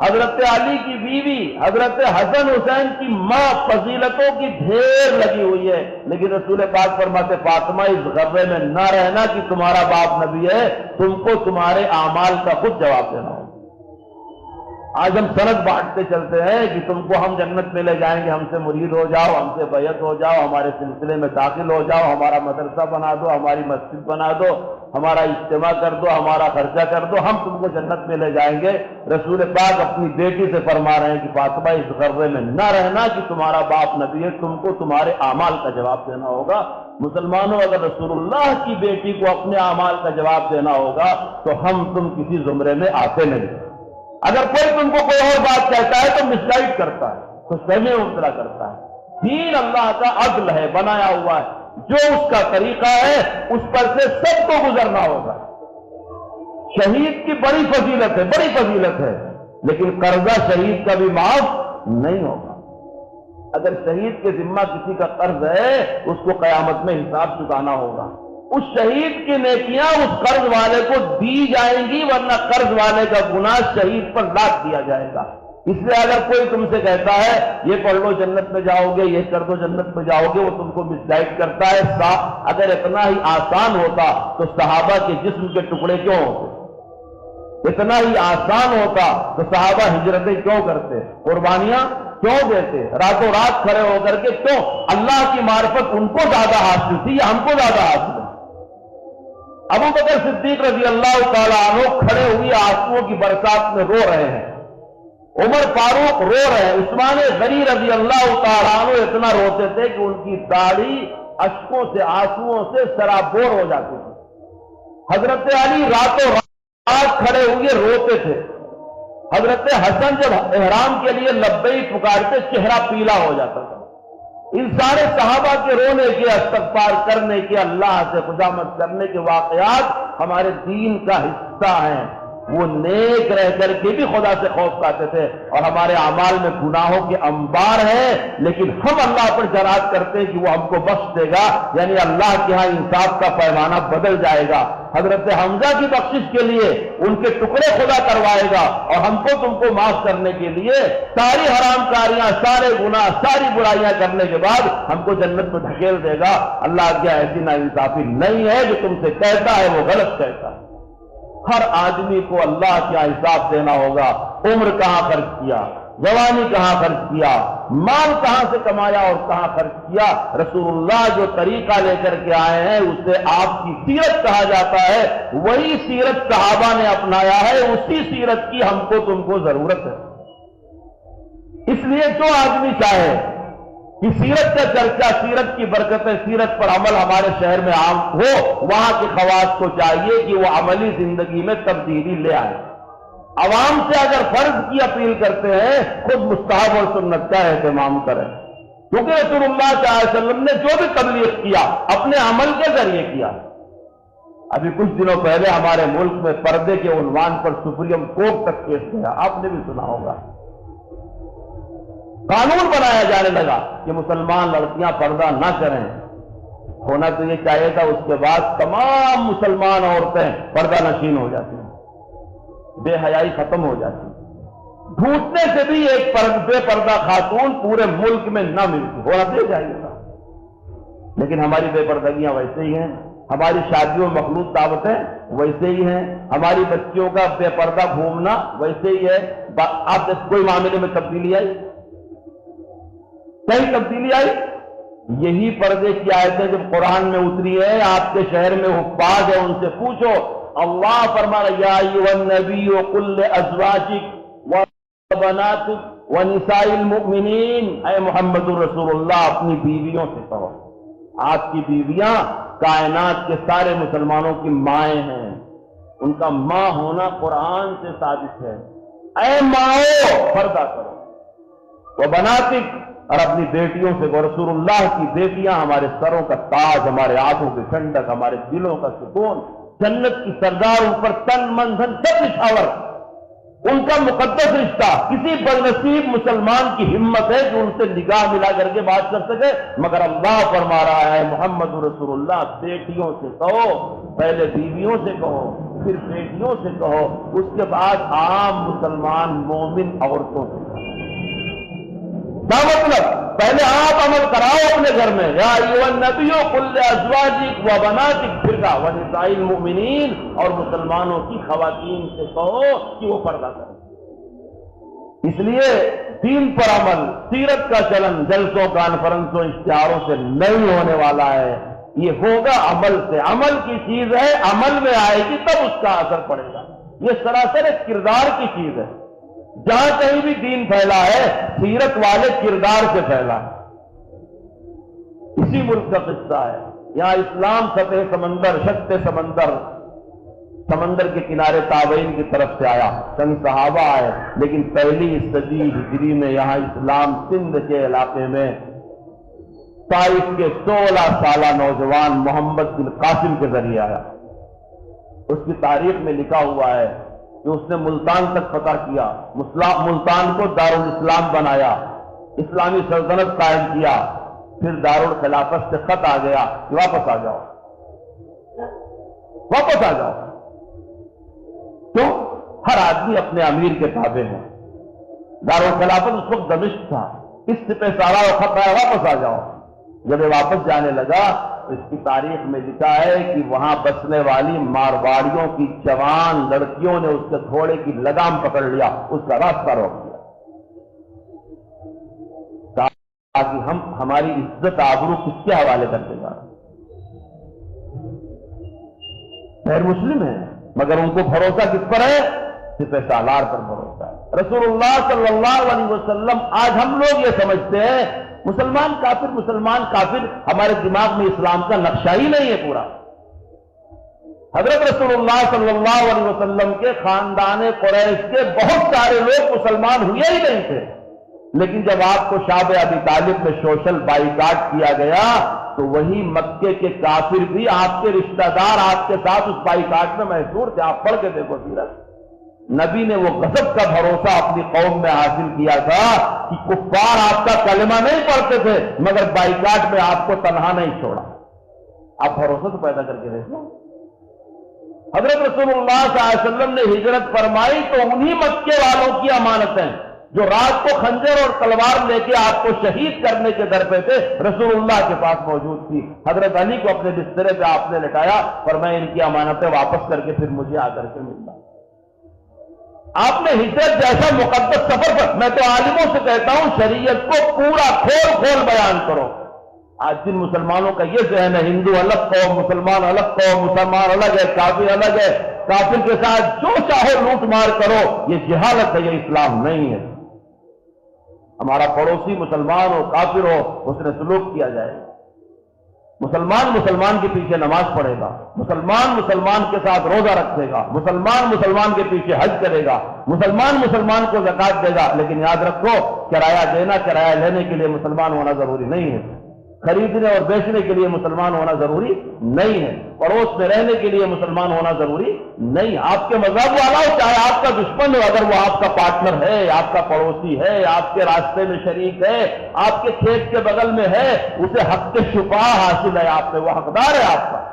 حضرت علی کی بیوی، حضرت حسن حسین کی ماں، فضیلتوں کی ڈھیر لگی ہوئی ہے، لیکن رسول پاک فرماتے فاطمہ اس غرے میں نہ رہنا کہ تمہارا باپ نبی ہے، تم کو تمہارے اعمال کا خود جواب دینا ہوگا۔ آج ہم سند بانٹتے چلتے ہیں کہ تم کو ہم جنت میں لے جائیں گے، ہم سے مرید ہو جاؤ، ہم سے بیعت ہو جاؤ، ہمارے سلسلے میں داخل ہو جاؤ، ہمارا مدرسہ بنا دو، ہماری مسجد بنا دو، ہمارا اجتماع کر دو، ہمارا خرچہ کر دو، ہم تم کو جنت میں لے جائیں گے۔ رسول پاک اپنی بیٹی سے فرما رہے ہیں کہ فاطمہ اس غرے میں نہ رہنا کہ تمہارا باپ نبی ہے، تم کو تمہارے اعمال کا جواب دینا ہوگا۔ مسلمانوں اگر رسول اللہ کی بیٹی کو اپنے اعمال کا جواب دینا ہوگا تو ہم تم کسی زمرے میں آتے نہیں۔ اگر کوئی تم کو کوئی اور بات کہتا ہے تو مس گائڈ کرتا ہے، خوش فہمی میں مبتلا کرتا ہے۔ دین اللہ کا عدل ہے، بنایا ہوا ہے، جو اس کا طریقہ ہے اس پر سے سب کو گزرنا ہوگا۔ شہید کی بڑی فضیلت ہے، بڑی فضیلت ہے، لیکن قرضہ شہید کا بھی معاف نہیں ہوگا۔ اگر شہید کے ذمہ کسی کا قرض ہے اس کو قیامت میں حساب چکانا ہوگا۔ اس شہید کی نیکیاں اس قرض والے کو دی جائیں گی، ورنہ قرض والے کا گناہ شہید پر لاد دیا جائے گا۔ اس لیے اگر کوئی تم سے کہتا ہے یہ پڑھ لو جنت میں جاؤ گے، یہ کر دو جنت میں جاؤ گے، وہ تم کو مس گائڈ کرتا ہے۔ اگر اتنا ہی آسان ہوتا تو صحابہ کے جسم کے ٹکڑے کیوں ہوتے؟ اتنا ہی آسان ہوتا تو صحابہ ہجرتیں کیوں کرتے، قربانیاں کیوں دیتے، راتوں رات کھڑے ہو کر کے کیوں؟ اللہ کی معرفت ان کو زیادہ حاصل تھی یا ہم کو زیادہ حاصل ہے؟ ابو بکر صدیق رضی اللہ تعالیٰ عنہ کھڑے ہوئی آنسوؤں کی برسات میں رو رہے ہیں، عمر فاروق رو رہے ہیں، عثمان غنی رضی اللہ تعالیٰ عنہ اتنا روتے تھے کہ ان کی داڑھی اشکوں سے، آنسوؤں سے سرابور ہو جاتی تھی۔ حضرت علی راتوں رات کھڑے ہوئے روتے تھے۔ حضرت حسن جب احرام کے لیے لبیک پکارتے چہرہ پیلا ہو جاتا تھا۔ ان سارے صحابہ کے رونے کے، استغفار کرنے کے، اللہ سے خدامت کرنے کے واقعات ہمارے دین کا حصہ ہیں۔ وہ نیک رہ کر کے بھی خدا سے خوف کھاتے تھے، اور ہمارے اعمال میں گناہوں کے انبار ہیں، لیکن ہم اللہ پر جرات کرتے ہیں کہ وہ ہم کو بخش دے گا، یعنی اللہ کے ہاں انصاف کا پیمانہ بدل جائے گا۔ حضرت حمزہ کی بخشش کے لیے ان کے ٹکڑے خدا کروائے گا، اور ہم کو تم کو معاف کرنے کے لیے ساری حرام کاریاں، سارے گناہ، ساری برائیاں کرنے کے بعد ہم کو جنت میں دھکیل دے گا۔ اللہ کیا ایسی ناانصافی نہیں ہے، جو تم سے کہتا ہے وہ غلط کہتا ہے۔ ہر آدمی کو اللہ کیا حساب دینا ہوگا، عمر کہاں خرچ کیا، جوانی کہاں خرچ کیا، مال کہاں سے کمایا اور کہاں خرچ کیا۔ رسول اللہ جو طریقہ لے کر کے آئے ہیں اسے آپ کی سیرت کہا جاتا ہے، وہی سیرت صحابہ نے اپنایا ہے، اسی سیرت کی ہم کو تم کو ضرورت ہے۔ اس لیے جو آدمی چاہے کہ سیرت کا چرچا، سیرت کی برکتیں، سیرت پر عمل ہمارے شہر میں عام ہو، وہاں کے خواص کو چاہیے کہ وہ عملی زندگی میں تبدیلی لے آئے۔ عوام سے اگر فرض کی اپیل کرتے ہیں، خود مستحب اور سنت کا اہتمام کریں، کیونکہ رسول اللہ صلی اللہ علیہ وسلم نے جو بھی تبلیغ کیا اپنے عمل کے ذریعے کیا۔ ابھی کچھ دنوں پہلے ہمارے ملک میں پردے کے عنوان پر سپریم کورٹ تک کیس گیا، آپ نے بھی سنا ہوگا۔ قانون بنایا جانے لگا کہ مسلمان لڑکیاں پردہ نہ کریں، ہونا تو یہ چاہیے تھا اس کے بعد تمام مسلمان عورتیں پردہ نشین ہو جاتی ہیں، بے حیائی ختم ہو جاتی ہے، ڈھونڈنے سے بھی ایک بے پردہ خاتون پورے ملک میں نہ ملتی، ہونا تو یہ چاہیے تھا، لیکن ہماری بے پردگیاں ویسے ہی ہیں، ہماری شادیوں مخلوط دعوتیں ویسے ہی ہیں، ہماری بچیوں کا بے پردہ گھومنا ویسے ہی ہے۔ آپ کوئی معاملے میں تبدیلی آئی؟ کہیں تبدیلی آئی؟ یہی پردے کی آیتیں جب قرآن میں اتری ہے، آپ کے شہر میں حفاظ ہے، ان سے پوچھو، اللہ فرما رہا یا ایھا النبی قل لازواجک وبناتک ونساء المؤمنین، اے محمد رسول اللہ اپنی بیویوں سے کہو، آپ کی بیویاں کائنات کے سارے مسلمانوں کی مائیں ہیں، ان کا ماں ہونا قرآن سے ثابت ہے، اے ماؤں پردہ کرو، وبناتک اور اپنی بیٹیوں سے کہو، رسول اللہ کی بیٹیاں ہمارے سروں کا تاج، ہمارے آنکھوں کی ٹھنڈک، ہمارے دلوں کا سکون، جنت کی سردار، ان پر تن من دھن سب نچھاور، ان کا مقدس رشتہ، کسی بدنصیب مسلمان کی ہمت ہے جو ان سے نگاہ ملا کر کے بات کر سکے، مگر اللہ فرما رہا ہے محمد رسول اللہ بیٹیوں سے کہو، پہلے بیویوں سے کہو، پھر بیٹیوں سے کہو، اس کے بعد عام مسلمان مومن عورتوں سے کہو۔ کیا مطلب؟ پہلے آپ عمل کراؤ اپنے گھر میں، یا ایھا النبی قل لازواجک وبناتک، پھر کہا ونساء المؤمنین، اور مسلمانوں کی خواتین سے کہو کہ وہ پردہ کریں۔ اس لیے دین پر عمل، سیرت کا چلن جلسوں کانفرنسوں اشتہاروں سے نہیں ہونے والا ہے، یہ ہوگا عمل سے۔ عمل کی چیز ہے، عمل میں آئے گی تب اس کا اثر پڑے گا، یہ سراسر ایک کردار کی چیز ہے۔ جہاں کہیں بھی دین پھیلا ہے سیرت والے کردار سے پھیلا ہے، اسی ملک کا قصہ ہے، یہاں اسلام سطح سمندر، شط سمندر، سمندر کے کنارے تابعین کی طرف سے آیا، چند صحابہ آئے، لیکن پہلی صدی ہجری میں یہاں اسلام سندھ کے علاقے میں طائف کے 16 سالہ نوجوان محمد بن قاسم کے ذریعے آیا۔ اس کی تاریخ میں لکھا ہوا ہے کہ اس نے ملتان تک فتح کیا، ملتان کو دارالاسلام بنایا، اسلامی سلطنت قائم کیا، پھر دارالخلافت سے خط آ گیا کہ واپس آ جاؤ، واپس آ جاؤ۔ کیوں؟ ہر آدمی اپنے امیر کے تابع ہے، دارالخلافت اس وقت دمشق تھا، اس سپہ سالار خط آیا واپس آ جاؤ۔ جب یہ واپس جانے لگا، اس کی تاریخ میں لکھا ہے کہ وہاں بسنے والی مارواڑیوں کی جوان لڑکیوں نے اس کے گھوڑے کی لگام پکڑ لیا، اس کا راستہ روک دیا، تاکہ ہم ہماری عزت آبرو کس کے حوالے کرتے جا رہے ہیں؟ غیر مسلم ہیں، مگر ان کو بھروسہ کس پر ہے؟ سپہ سالار پر بھروسہ ہے۔ رسول اللہ صلی اللہ علیہ وسلم، آج ہم لوگ یہ سمجھتے ہیں مسلمان کافر، مسلمان کافر، ہمارے دماغ میں اسلام کا نقشہ ہی نہیں ہے پورا۔ حضرت رسول اللہ صلی اللہ علیہ وسلم کے خاندان قریش کے بہت سارے لوگ مسلمان ہوئے ہی نہیں تھے، لیکن جب آپ کو شعب ابی طالب میں سوشل بائیکاٹ کیا گیا تو وہی مکے کے کافر بھی آپ کے رشتہ دار آپ کے ساتھ اس بائیکاٹ میں محصور تھے۔ آپ پڑھ کے دیکھو سیرت، نبی نے وہ غضب کا بھروسہ اپنی قوم میں حاصل کیا تھا کہ کفار آپ کا کلمہ نہیں پڑھتے تھے مگر بائیکاٹ میں آپ کو تنہا نہیں چھوڑا۔ آپ بھروسہ تو پیدا کر کے دیکھو۔ حضرت رسول اللہ صلی اللہ علیہ وسلم نے ہجرت فرمائی تو انہی مکے والوں کی امانتیں جو رات کو خنجر اور تلوار لے کے آپ کو شہید کرنے کے در پہ تھے، رسول اللہ کے پاس موجود تھی۔ حضرت علی کو اپنے بسترے پہ آپ نے لٹایا، فرمایا ان کی امانتیں واپس کر کے پھر مجھے آ کر کے ملنا۔ آپ نے ہجرت جیسا مقدس سفر پر، میں تو عالموں سے کہتا ہوں شریعت کو پورا کھول کھول بیان کرو۔ آج جن مسلمانوں کا یہ ذہن ہے ہندو الگ قوم، مسلمان الگ قوم، مسلمان الگ ہے، کافر الگ ہے، کافر کے ساتھ جو چاہو لوٹ مار کرو، یہ جہالت ہے، یہ اسلام نہیں ہے۔ ہمارا پڑوسی مسلمان ہو کافر ہو، اس نے سلوک کیا جائے گا۔ مسلمان مسلمان کے پیچھے نماز پڑھے گا، مسلمان مسلمان کے ساتھ روزہ رکھے گا، مسلمان مسلمان کے پیچھے حج کرے گا، مسلمان مسلمان کو زکات دے گا، لیکن یاد رکھو کرایہ دینا، کرایہ لینے کے لیے مسلمان ہونا ضروری نہیں ہے۔ خریدنے اور بیچنے کے لیے مسلمان ہونا ضروری نہیں ہے، پڑوس میں رہنے کے لیے مسلمان ہونا ضروری نہیں۔ آپ کے مذہب والا ہو چاہے آپ کا دشمن ہو، اگر وہ آپ کا پارٹنر ہے، آپ کا پڑوسی ہے، آپ کے راستے میں شریک ہے، آپ کے کھیت کے بغل میں ہے، اسے حق کے شفا حاصل ہے آپ پہ، وہ حقدار ہے آپ کا۔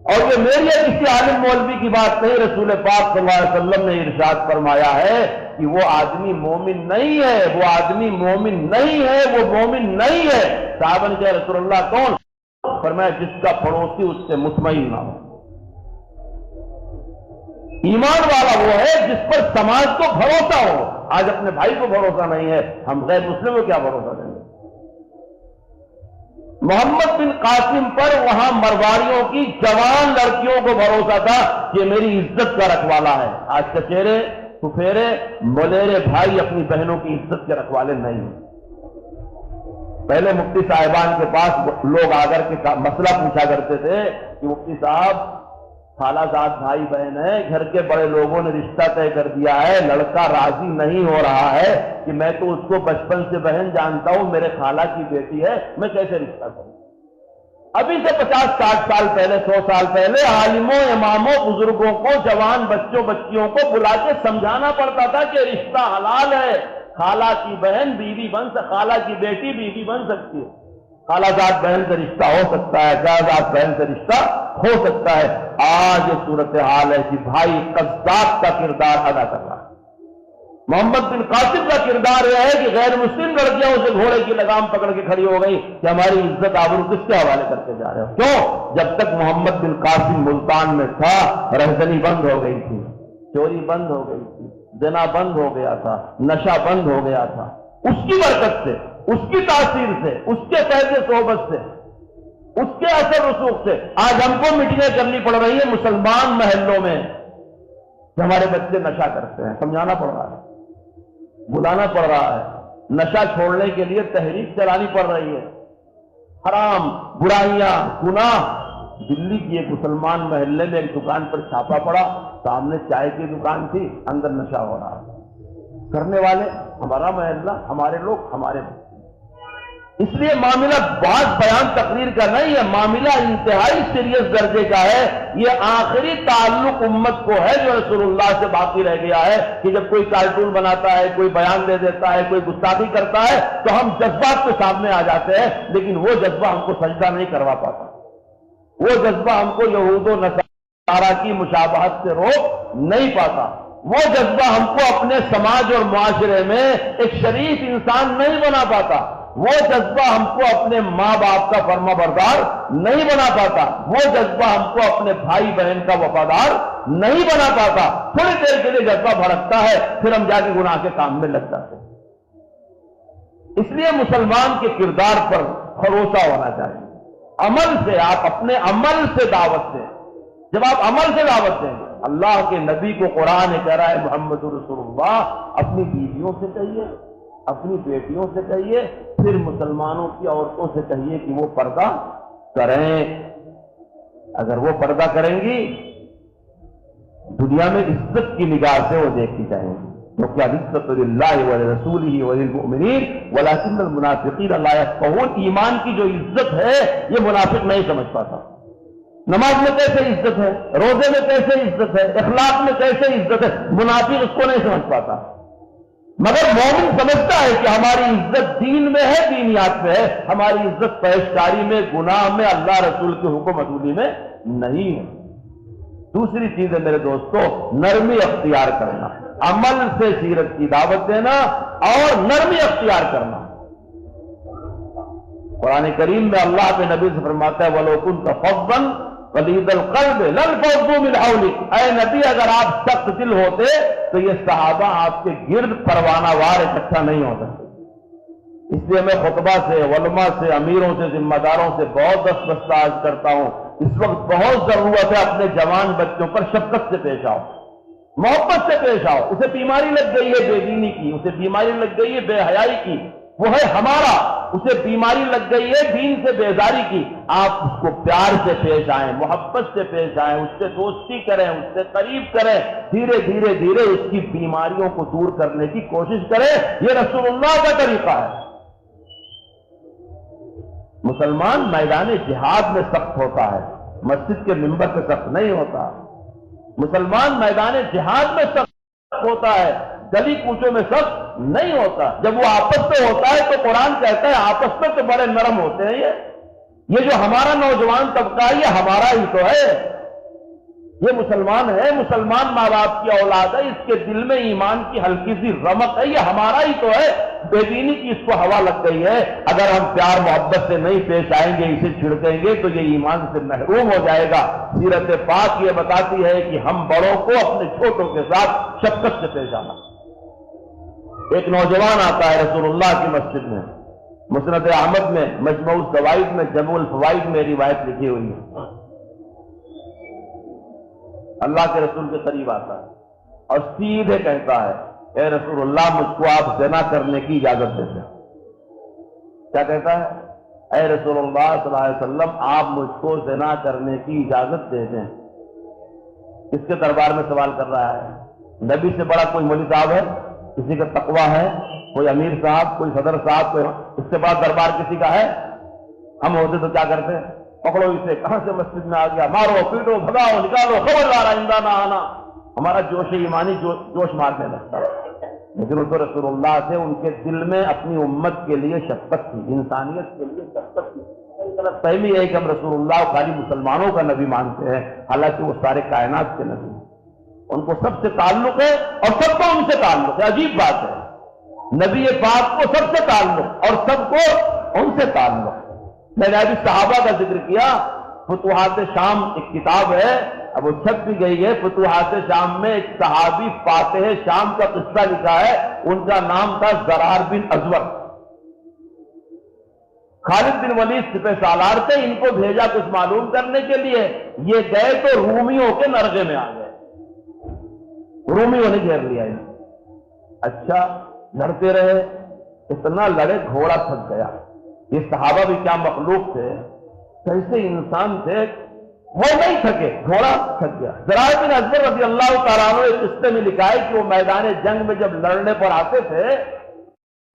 اور یہ میری کسی عالم مولوی کی بات نہیں، رسول پاک صلی اللہ علیہ وسلم نے ارشاد فرمایا ہے کہ وہ آدمی مومن نہیں ہے، وہ آدمی مومن نہیں ہے، وہ مومن نہیں ہے۔ صحابہ نے کہا رسول اللہ کون؟ فرمایا جس کا پڑوسی اس سے مطمئن نہ ہو۔ ایمان والا وہ ہے جس پر سماج کو بھروسہ ہو۔ آج اپنے بھائی کو بھروسہ نہیں ہے، ہم غیر مسلم کو کیا بھروسہ دیں گے؟ محمد بن قاسم پر وہاں مرواڑیوں کی جوان لڑکیوں کو بھروسہ تھا کہ میری عزت کا رکھوالا ہے۔ آج چچیرے پھپھیرے مولیرے بھائی اپنی بہنوں کی عزت کے رکھوالے نہیں ہیں۔ پہلے مفتی صاحبان کے پاس لوگ آ کر کے مسئلہ پوچھا کرتے تھے کہ مفتی صاحب خالہ زاد بھائی بہن ہے، گھر کے بڑے لوگوں نے رشتہ طے کر دیا ہے، لڑکا راضی نہیں ہو رہا ہے کہ میں تو اس کو بچپن سے بہن جانتا ہوں، میرے خالہ کی بیٹی ہے، میں کیسے رشتہ کروں؟ ابھی سے 50-60 سال پہلے، 100 سال پہلے عالموں، اماموں، بزرگوں کو، جوان بچوں بچیوں کو بلا کے سمجھانا پڑتا تھا کہ رشتہ حلال ہے، خالہ کی بہن بیوی خالہ کی بیٹی بیوی بن سکتی ہے، خالہ زاد بہن سے رشتہ ہو سکتا ہے، جائیداد بہن سے رشتہ ہو سکتا ہے۔ آج یہ صورتحال ہے کہ بھائی قذاب کا کردار ادا کر رہا ہے۔ محمد بن قاسم کا کردار یہ ہے کہ غیر مسلم لڑکیاں اسے گھوڑے کی لگام پکڑ کے کھڑی ہو گئی کہ ہماری عزت آبرو کس کے حوالے کرتے جا رہے ہو؟ کیوں؟ جب تک محمد بن قاسم ملتان میں تھا رہزنی بند ہو گئی تھی، چوری بند ہو گئی تھی، زنا بند ہو گیا تھا، نشہ بند ہو گیا تھا۔ اس کی برکت سے، اس کی تاثیر سے، اس کے فیض صحبت سے، اس کے اثر رسوخ سے آج ہم کو میٹنگیں کرنی پڑ رہی ہیں مسلمان محلوں میں کہ ہمارے بچے نشہ کرتے ہیں، سمجھانا پڑ رہا ہے، بلانا پڑ رہا ہے، نشہ چھوڑنے کے لیے تحریک چلانی پڑ رہی ہے۔ حرام، برائیاں، گناہ۔ دلی کی ایک مسلمان محلے میں ایک دکان پر چھاپا پڑا، سامنے چائے کی دکان تھی، اندر نشہ ہو رہا، کرنے والے ہمارا محلہ، ہمارے لوگ، ہمارے۔ اس لیے معاملہ بات بیان تقریر کا نہیں ہے، معاملہ انتہائی سیریس درجے کا ہے۔ یہ آخری تعلق امت کو ہے جو رسول اللہ سے باقی رہ گیا ہے کہ جب کوئی کارٹون بناتا ہے، کوئی بیان دے دیتا ہے، کوئی گستاخی کرتا ہے تو ہم جذبات کے سامنے آ جاتے ہیں، لیکن وہ جذبہ ہم کو سجدہ نہیں کروا پاتا، وہ جذبہ ہم کو یہود و نصارہ کی مشابہت سے روک نہیں پاتا، وہ جذبہ ہم کو اپنے سماج اور معاشرے میں ایک شریف انسان نہیں بنا پاتا، وہ جذبہ ہم کو اپنے ماں باپ کا فرما بردار نہیں بنا پاتا، وہ جذبہ ہم کو اپنے بھائی بہن کا وفادار نہیں بنا پاتا۔ تھوڑی دیر کے لیے جذبہ بھڑکتا ہے، پھر ہم جا کے گناہ کے کام میں لگ جاتے ہیں۔ اس لیے مسلمان کے کردار پر بھروسہ ہونا چاہیے، عمل سے، آپ اپنے عمل سے دعوت دیں۔ جب آپ عمل سے دعوت دیں گے، اللہ کے نبی کو قرآن کہہ رہا ہے محمد رسول اللہ اپنی بیویوں سے کہیے، اپنی بیٹیوں سے کہیے، پھر مسلمانوں کی عورتوں سے کہیے کہ وہ پردہ کریں۔ اگر وہ پردہ کریں گی دنیا میں عزت کی نگاہ سے وہ دیکھی جائیں گی، کیونکہ العزت للہ ولرسولہ وللمؤمنین ولکن المنافقین لا یفقہون۔ ایمان کی جو عزت ہے یہ منافق نہیں سمجھ پاتا۔ نماز میں کیسے عزت ہے، روزے میں کیسے عزت ہے، اخلاق میں کیسے عزت ہے، منافق اس کو نہیں سمجھ پاتا، مگر مومن سمجھتا ہے کہ ہماری عزت دین میں ہے، دینیات میں ہے، ہماری عزت پیشکاری میں، گناہ میں، اللہ رسول کے حکم عدولی میں نہیں ہے۔ دوسری چیز ہے میرے دوستو، نرمی اختیار کرنا، عمل سے سیرت کی دعوت دینا اور نرمی اختیار کرنا۔ قرآن کریم میں اللہ کے نبی سے فرماتا ہے وَلَوْ كُنْتَ فَظًّا غَلِيظَ الْقَلْبِ لَانفَضُّوا مِنْ حَوْلِكَ۔ اے نبی اگر آپ سخت دل ہوتے تو یہ صحابہ آپ کے گرد پروانہ وار اکٹھا نہیں ہو سکتے۔ اس لیے میں خطبہ سے، علماء سے، امیروں سے، ذمہ داروں سے بہت دست عرض کرتا ہوں، اس وقت بہت ضرورت ہے اپنے جوان بچوں پر شفقت سے پیش آؤ، محبت سے پیش آؤ۔ اسے بیماری لگ گئی ہے بے دینی کی، اسے بیماری لگ گئی ہے بے حیائی کی، وہ ہے ہمارا، اسے بیماری لگ گئی ہے دین سے بیزاری کی، آپ اس کو پیار سے پیش آئیں، محبت سے پیش آئیں، اس سے دوستی کریں، اس سے قریب کریں، دھیرے دھیرے دھیرے اس کی بیماریوں کو دور کرنے کی کوشش کریں۔ یہ رسول اللہ کا طریقہ ہے۔ مسلمان میدان جہاد میں سخت ہوتا ہے، مسجد کے منبر پہ سخت نہیں ہوتا۔ مسلمان میدان جہاد میں سخت ہوتا ہے، گلی کوچوں میں سخت نہیں ہوتا۔ جب وہ آپس میں ہوتا ہے تو قرآن کہتا ہے آپس میں تو بڑے نرم ہوتے ہیں۔ یہ جو ہمارا نوجوان طبقہ ہے یہ ہمارا ہی تو ہے، یہ مسلمان ہے، مسلمان ماں باپ کی اولاد ہے، اس کے دل میں ایمان کی ہلکی سی رمق ہے، یہ ہمارا ہی تو ہے۔ بے دینی کی اس کو ہوا لگ گئی ہے، اگر ہم پیار محبت سے نہیں پیش آئیں گے، اسے چھڑکیں گے تو یہ ایمان سے محروم ہو جائے گا۔ سیرت پاک یہ بتاتی ہے کہ ہم بڑوں کو اپنے چھوٹوں کے ساتھ شفقت سے پیش آنا۔ ایک نوجوان آتا ہے رسول اللہ کی مسجد میں، مسند احمد میں، مجموع الزوائد میں، جمع الفوائد میں روایت لکھی ہوئی ہے۔ اللہ کے رسول کے قریب آتا ہے اور سیدھے کہتا ہے اے رسول اللہ مجھ کو آپ زنا کرنے کی اجازت دیتے ہیں۔ کیا کہتا ہے؟ اے رسول اللہ صلی اللہ علیہ وسلم آپ مجھ کو زنا کرنے کی اجازت دے دیں۔ اس کے دربار میں سوال کر رہا ہے، نبی سے بڑا کوئی مولوی صاحب ہے؟ کسی کا تقویٰ ہے؟ کوئی امیر صاحب، کوئی صدر صاحب، کوئی اس کے بعد دربار کسی کا ہے؟ ہم ہوتے تو کیا کرتے؟ پکڑو اسے، کہاں سے مسجد میں آ گیا، مارو پیٹو بھگاؤ نکالو، خبردار آئندہ نہ آنا۔ ہمارا جوش ایمانی جوش مارنے لگتا ہے۔ لیکن وہ تو رسول اللہ سے ان کے دل میں اپنی امت کے لیے شفقت تھی، انسانیت کے لیے شفقت تھی۔ غلط فہمی ہے کہ ہم رسول اللہ خالی مسلمانوں کا نبی مانتے ہیں، حالانکہ وہ سارے کائنات کے نبی ہیں۔ ان کو سب سے تعلق ہے اور سب کو ان سے تعلق ہے۔ عجیب بات ہے، نبی پاک کو سب سے تعلق اور سب کو ان سے تعلق۔ میں نے ابھی صحابہ کا ذکر کیا، فتوحات شام ایک کتاب ہے، اب وہ چھپ بھی گئی ہے۔ فتوحات شام میں ایک صحابی فاتح شام کا قصہ لکھا ہے، ان کا نام تھا زرار بن ازور۔ خالد بن ولید سپہ سالار تھے، ان کو بھیجا کچھ معلوم کرنے کے لیے، یہ گئے تو رومیوں کے نرغے میں آ گئے، رومیوں نے گھیر لیا انہیں۔ اچھا لڑتے رہے، اتنا لڑے گھوڑا تھک گیا۔ یہ صحابہ بھی کیا مخلوق تھے، کیسے انسان تھے، وہ نہیں تھکے، گھوڑا تھک گیا۔ زرار بن ازور رضی اللہ تعالیٰ عنہ ایک قصے میں لکھا ہے کہ وہ میدان جنگ میں جب لڑنے پر آتے تھے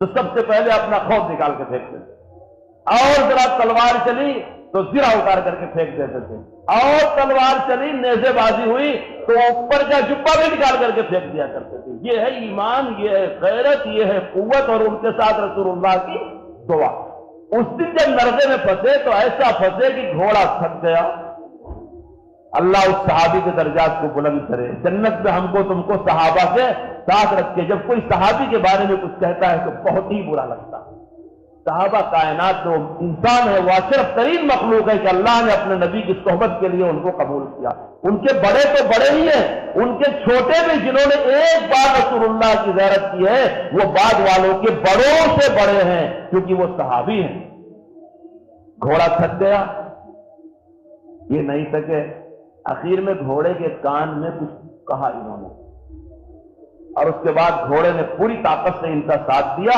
تو سب سے پہلے اپنا خوف نکال کے پھینکتے تھے، اور ذرا تلوار چلی تو زرہ اتار کر کے پھینک دیتے تھے، اور تلوار چلی نیزے بازی ہوئی تو اوپر کا جبہ بھی نکال کر کے پھینک دیا کرتے تھے۔ یہ ہے ایمان، یہ ہے غیرت، یہ ہے قوت، اور ان کے ساتھ رسول اللہ کی دعا۔ اس دن جب نرغے میں پھنسے تو ایسا پھنسے کہ گھوڑا تھک گیا۔ اللہ اس صحابی کے درجات کو بلند کرے، جنت میں ہم کو تم کو صحابہ سے ساتھ رکھے۔ جب کوئی صحابی کے بارے میں کچھ کہتا ہے تو بہت ہی برا لگتا ہے۔ صحابہ کائنات جو انسان ہے وہ اشرف ترین مخلوق ہے کہ اللہ نے اپنے نبی کی صحبت کے لیے ان کو قبول کیا۔ ان کے بڑے تو بڑے ہی ہیں، ان کے چھوٹے بھی جنہوں نے ایک بار رسول اللہ کی زیارت کی ہے وہ بعد والوں کے بڑوں سے بڑے ہیں، کیونکہ وہ صحابی ہیں۔ گھوڑا تھک گیا، یہ نہیں تھکے، آخر میں گھوڑے کے کان میں کچھ کہا انہوں نے، اور اس کے بعد گھوڑے نے پوری طاقت سے ان کا ساتھ دیا،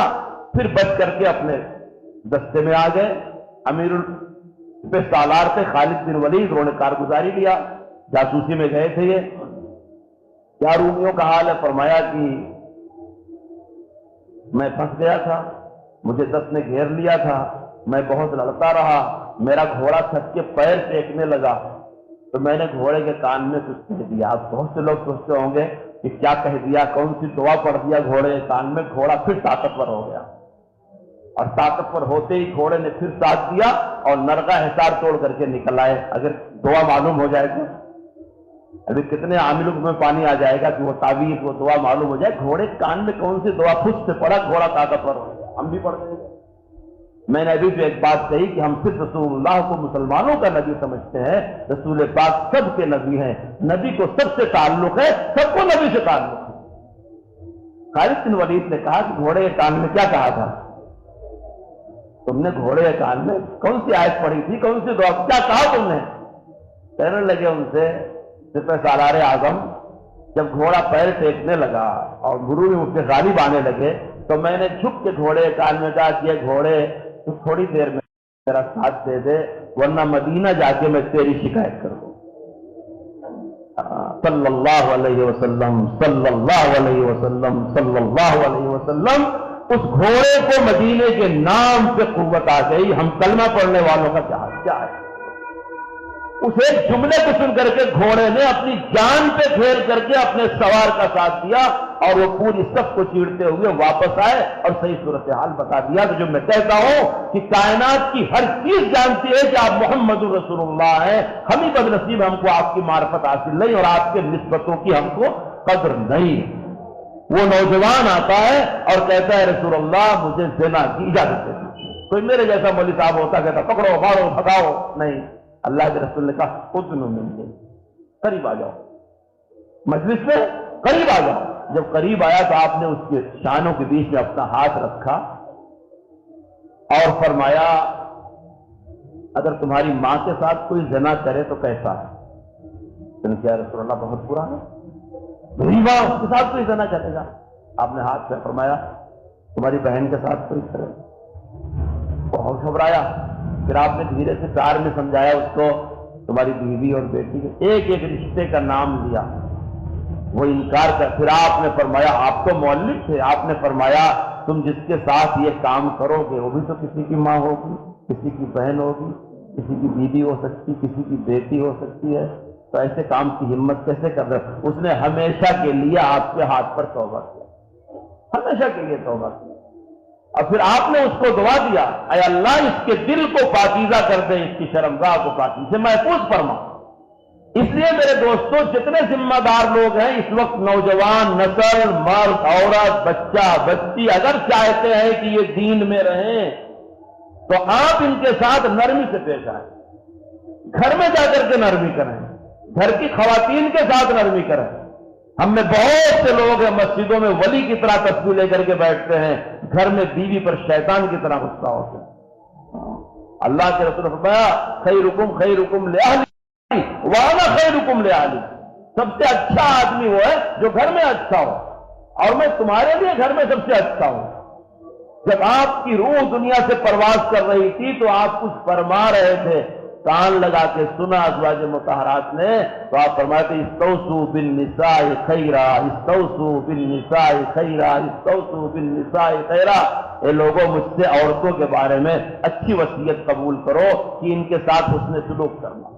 پھر بچ کر کے اپنے دستے میں آ گئے۔ امیر پہ سالار تھے خالد بن ولید، انہوں نے کارگزاری لیا، جاسوسی میں گئے تھے۔ یہ کیا رومیوں کا حال ہے؟ فرمایا کہ میں پھنس گیا تھا، مجھے دست نے گھیر لیا تھا، میں بہت لڑتا رہا، میرا گھوڑا تھک کے پیر ٹیکنے لگا تو میں نے گھوڑے کے کان میں کچھ کہہ دیا۔ اب بہت سے لوگ سوچتے ہوں گے کہ کیا کہہ دیا، کون سی دعا پڑھ دیا گھوڑے کے کان میں؟ گھوڑا پھر طاقتور ہو گیا، اور طاقتور ہوتے ہی گھوڑے نے پھر ساتھ دیا اور نرغہ حصار توڑ کر کے نکل آئے۔ اگر دعا معلوم ہو جائے تو ابھی کتنے عاملوں میں پانی آ جائے گا کہ وہ تعویذ وہ دعا معلوم ہو جائے۔ گھوڑے کان میں کون سی دعا؟ خود سے پڑا، گھوڑا طاقتور ہو گیا، ہم بھی پڑھ دیں گے۔ میں نے ابھی جو ایک بات کہی کہ ہم صرف رسول اللہ کو مسلمانوں کا نبی سمجھتے ہیں، رسول پاک سب کے نبی ہیں، نبی کو سب سے تعلق ہے، سب کو نبی سے تعلق ہے۔ خالد بن ولید نے کہا کہ گھوڑے کے کان میں کیا کہا تھا؟ تم نے گھوڑے کے کان میں کون سی آیت پڑھی تھی، کون سی دعا، کیا کہا تم نے؟ کہنے لگے ان سے سپہ سالار اعظم، جب گھوڑا پیر ٹیکنے لگا اور گرو بھی اس کے غالب آنے لگے تو میں نے جھک کے گھوڑے کے کان میں کہا کہ گھوڑے تو تھوڑی دیر میں میرا ساتھ دے دے ورنہ مدینہ جا کے میں تیری شکایت کر دوں۔ صلی اللہ علیہ وسلم، صلی اللہ علیہ وسلم، صلی اللہ علیہ وسلم۔ اس گھوڑے کو مدینے کے نام سے قوت آ گئی. ہم کلمہ پڑھنے والوں کا کیا ہے؟ اس ایک جملے کو سن کر کے گھوڑے نے اپنی جان پہ کھیل کر کے اپنے سوار کا ساتھ دیا اور وہ پوری سب کو چیڑتے ہوئے واپس آئے اور صحیح صورتحال بتا دیا. تو جو میں کہتا ہوں کہ کائنات کی ہر چیز جانتی ہے کہ آپ محمد رسول اللہ ہیں. ہم ہی بد نصیب، ہم کو آپ کی معرفت حاصل نہیں اور آپ کے نسبتوں کی ہم کو قدر نہیں. وہ نوجوان آتا ہے اور کہتا ہے رسول اللہ مجھے زنا کی اجازت دے دیجیے. کوئی میرے جیسا مولوی صاحب ہوتا کہتا پکڑو مارو بھگاؤ. نہیں، اللہ کے رسول نے کہا اذن منی، قریب آ جاؤ، مجلس میں قریب آ جاؤ. جب قریب آیا تو آپ نے اس کے شانوں کے بیچ میں اپنا ہاتھ رکھا اور فرمایا اگر تمہاری ماں کے ساتھ کوئی زنا کرے تو کیسا ہے؟ تو نے کہا رسول اللہ بہت برا ہے. میری ماں اس کے ساتھ کوئی زنا کرے گا؟ آپ نے ہاتھ سے فرمایا تمہاری بہن کے ساتھ کوئی کرے. بہت گھبرایا. پھر آپ نے دھیرے سے پیار میں سمجھایا اس کو تمہاری بیوی اور بیٹی کے ایک ایک رشتے کا نام لیا. وہ انکار کر. پھر آپ نے فرمایا آپ تو مولوی تھے، آپ نے فرمایا تم جس کے ساتھ یہ کام کرو گے وہ بھی تو کسی کی ماں ہوگی، کسی کی بہن ہوگی، کسی کی بیوی ہو سکتی، کسی کی بیٹی ہو سکتی ہے. تو ایسے کام کی ہمت کیسے کر رہے؟ اس نے ہمیشہ کے لیے آپ کے ہاتھ پر توبہ کیا، ہمیشہ کے لیے توبہ کی. اور پھر آپ نے اس کو دعا دیا اے اللہ اس کے دل کو پاکیزہ کر دے، اس کی شرمگاہ کو پاکی سے محفوظ فرما. اس لیے میرے دوستوں جتنے ذمہ دار لوگ ہیں اس وقت، نوجوان نسل، مرد عورت بچہ بچی، اگر چاہتے ہیں کہ یہ دین میں رہیں تو آپ ان کے ساتھ نرمی سے پیش آئیں. گھر میں جا کر کے نرمی کریں، گھر کی خواتین کے ساتھ نرمی کریں. ہم میں بہت سے لوگ ہیں مسجدوں میں ولی کی طرح تصویر لے کر کے بیٹھتے ہیں، گھر میں بیوی پر شیطان کی طرح غصہ ہوتے ہیں. اللہ کے رسول نے فرمایا خیرکم خیرکم لأہلی وانا خیرکم لأہلی. سب سے اچھا آدمی وہ ہے جو گھر میں اچھا ہو، اور میں تمہارے لیے گھر میں سب سے اچھا ہوں. جب آپ کی روح دنیا سے پرواز کر رہی تھی تو آپ کچھ فرما رہے تھے، کان لگا کے سنا ازواج مطہرات نے، تو آپ فرماتے استوصوا بالنساء خیرا، استوصوا بالنساء خیرا، استوصوا بالنساء خیرا. اے لوگوں مجھ سے عورتوں کے بارے میں اچھی وصیت قبول کرو کہ ان کے ساتھ حسن سلوک کرنا.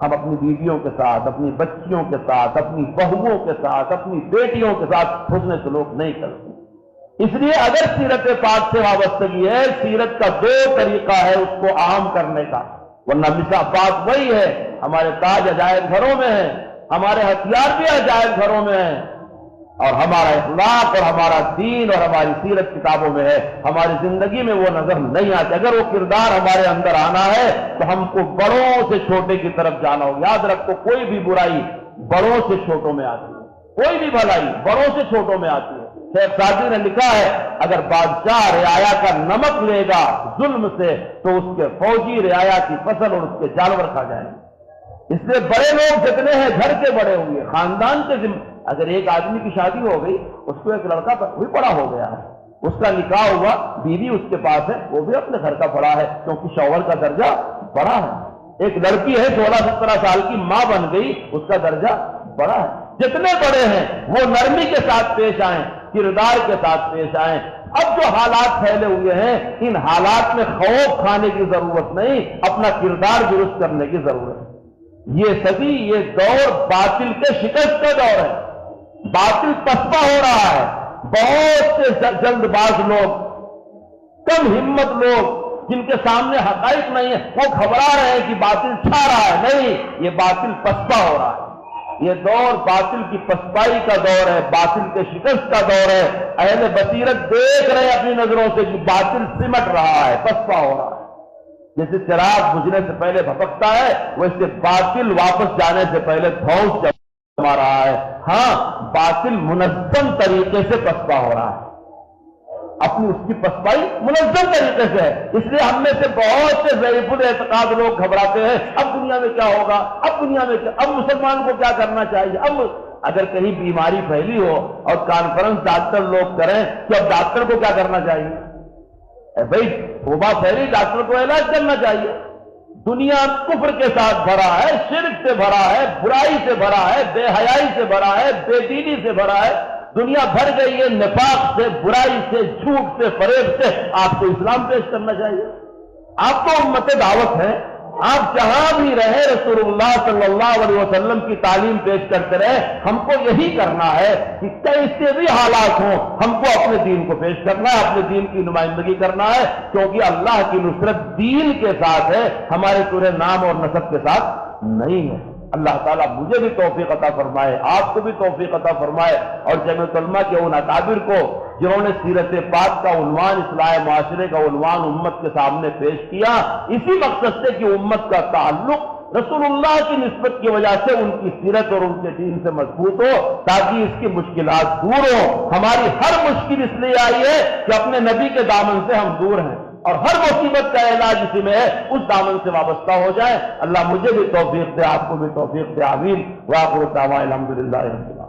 ہم اپنی بیویوں کے ساتھ، اپنی بچیوں کے ساتھ، اپنی بہوؤں کے ساتھ، اپنی بیٹیوں کے ساتھ حسن سلوک نہیں کرتے. اس لیے اگر سیرت پاک سے وابستگی ہے، سیرت کا دو طریقہ ہے اس کو عام کرنے کا، ورنہ مسا پاک وہی ہے. ہمارے تاج عجائب گھروں میں ہیں، ہمارے ہتھیار بھی عجائب گھروں میں ہیں، اور ہمارا اخلاق اور ہمارا دین اور ہماری سیرت کتابوں میں ہے. ہماری زندگی میں وہ نظر نہیں آتے. اگر وہ کردار ہمارے اندر آنا ہے تو ہم کو بڑوں سے چھوٹے کی طرف جانا ہو. یاد رکھو کوئی بھی برائی بڑوں سے چھوٹوں میں آتی ہے، کوئی بھی بھلائی بڑوں سے چھوٹوں میں آتی ہے. شیخ سعدی نے لکھا ہے اگر بادشاہ رعایا کا نمک لے گا ظلم سے تو اس کے فوجی رعایا کی فصل اور اس کے جانور کھا جائیں گے. اس لیے بڑے لوگ جتنے ہیں گھر کے بڑے ہوئے، خاندان کے اگر ایک آدمی کی شادی ہو گئی، اس کو ایک لڑکا بھی بڑا ہو گیا ہے، اس کا نکاح ہوا، بیوی اس کے پاس ہے، وہ بھی اپنے گھر کا بڑا ہے کیونکہ شوہر کا درجہ بڑا ہے. ایک لڑکی ہے 16-17 سال کی، ماں بن گئی، اس کا درجہ بڑا ہے. جتنے بڑے ہیں وہ نرمی کے ساتھ پیش آئیں، کردار کے ساتھ پیش آئیں. اب جو حالات پھیلے ہوئے ہیں ان حالات میں خوف کھانے کی ضرورت نہیں، اپنا کردار درست کرنے کی ضرورت ہے. یہ صدی، یہ دور باطل کے شکست کا دور ہے. باطل پسپا ہو رہا ہے. بہت سے جلد باز لوگ، کم ہمت لوگ جن کے سامنے حقائق نہیں ہے، وہ گھبرا رہے ہیں کہ باطل چھا رہا ہے. نہیں، یہ باطل پسپا ہو رہا ہے. یہ دور باطل کی پسپائی کا دور ہے، باطل کے شکست کا دور ہے. اہل بصیرت دیکھ رہے ہیں اپنی نظروں سے کہ باطل سمٹ رہا ہے، پسپا ہو رہا ہے. جیسے چراغ بجھنے سے پہلے بھپکتا ہے، ویسے باطل واپس جانے سے پہلے دھوس جما رہا ہے. ہاں، باطل منظم طریقے سے پسپا ہو رہا ہے، اپنی اس کی پسپائی منظم طریقے سے ہے. اس لیے ہم میں سے بہت سے ضعیف الاعتقاد لوگ گھبراتے ہیں اب دنیا میں کیا ہوگا، اب دنیا میں کیا، اب مسلمان کو کیا کرنا چاہیے. اب اگر کہیں بیماری پھیلی ہو اور کانفرنس ڈاکٹر لوگ کریں تو اب ڈاکٹر کو کیا کرنا چاہیے؟ بھائی وبا پھیلی، ڈاکٹر کو علاج کرنا چاہیے. دنیا کفر کے ساتھ بھرا ہے، شرک سے بھرا ہے، برائی سے بھرا ہے، بے حیائی سے بھرا ہے، بے دینی سے بھرا ہے. دنیا بھر گئی ہے نفاق سے، برائی سے، جھوٹ سے، فریب سے، آپ کو اسلام پیش کرنا چاہیے۔ آپ تو امت دعوت ہیں، آپ جہاں بھی رہے رسول اللہ صلی اللہ علیہ وسلم کی تعلیم پیش کرتے رہے۔ ہم کو یہی کرنا ہے کہ کیسے بھی حالات ہوں ہم کو اپنے دین کو پیش کرنا ہے، اپنے دین کی نمائندگی کرنا ہے، کیونکہ اللہ کی نصرت دین کے ساتھ ہے، ہمارے پورے نام اور نسب کے ساتھ نہیں ہے۔ اللہ تعالیٰ مجھے بھی توفیق عطا فرمائے، آپ کو بھی توفیق عطا فرمائے، اور جمعیت علماء کے ان اکابر کو جنہوں نے سیرت پاک کا عنوان، اصلاح معاشرے کا عنوان امت کے سامنے پیش کیا، اسی مقصد سے کہ امت کا تعلق رسول اللہ کی نسبت کی وجہ سے ان کی سیرت اور ان کے دین سے مضبوط ہو، تاکہ اس کی مشکلات دور ہوں۔ ہماری ہر مشکل اس لیے آئی ہے کہ اپنے نبی کے دامن سے ہم دور ہیں، اور ہر مصیبت کا علاج اسی میں ہے، اس دامن سے وابستہ ہو جائے۔ اللہ مجھے بھی توفیق دے، آپ کو بھی توفیق دے، آمین۔ وآخر دعوانا الحمدللہ رب العالمین۔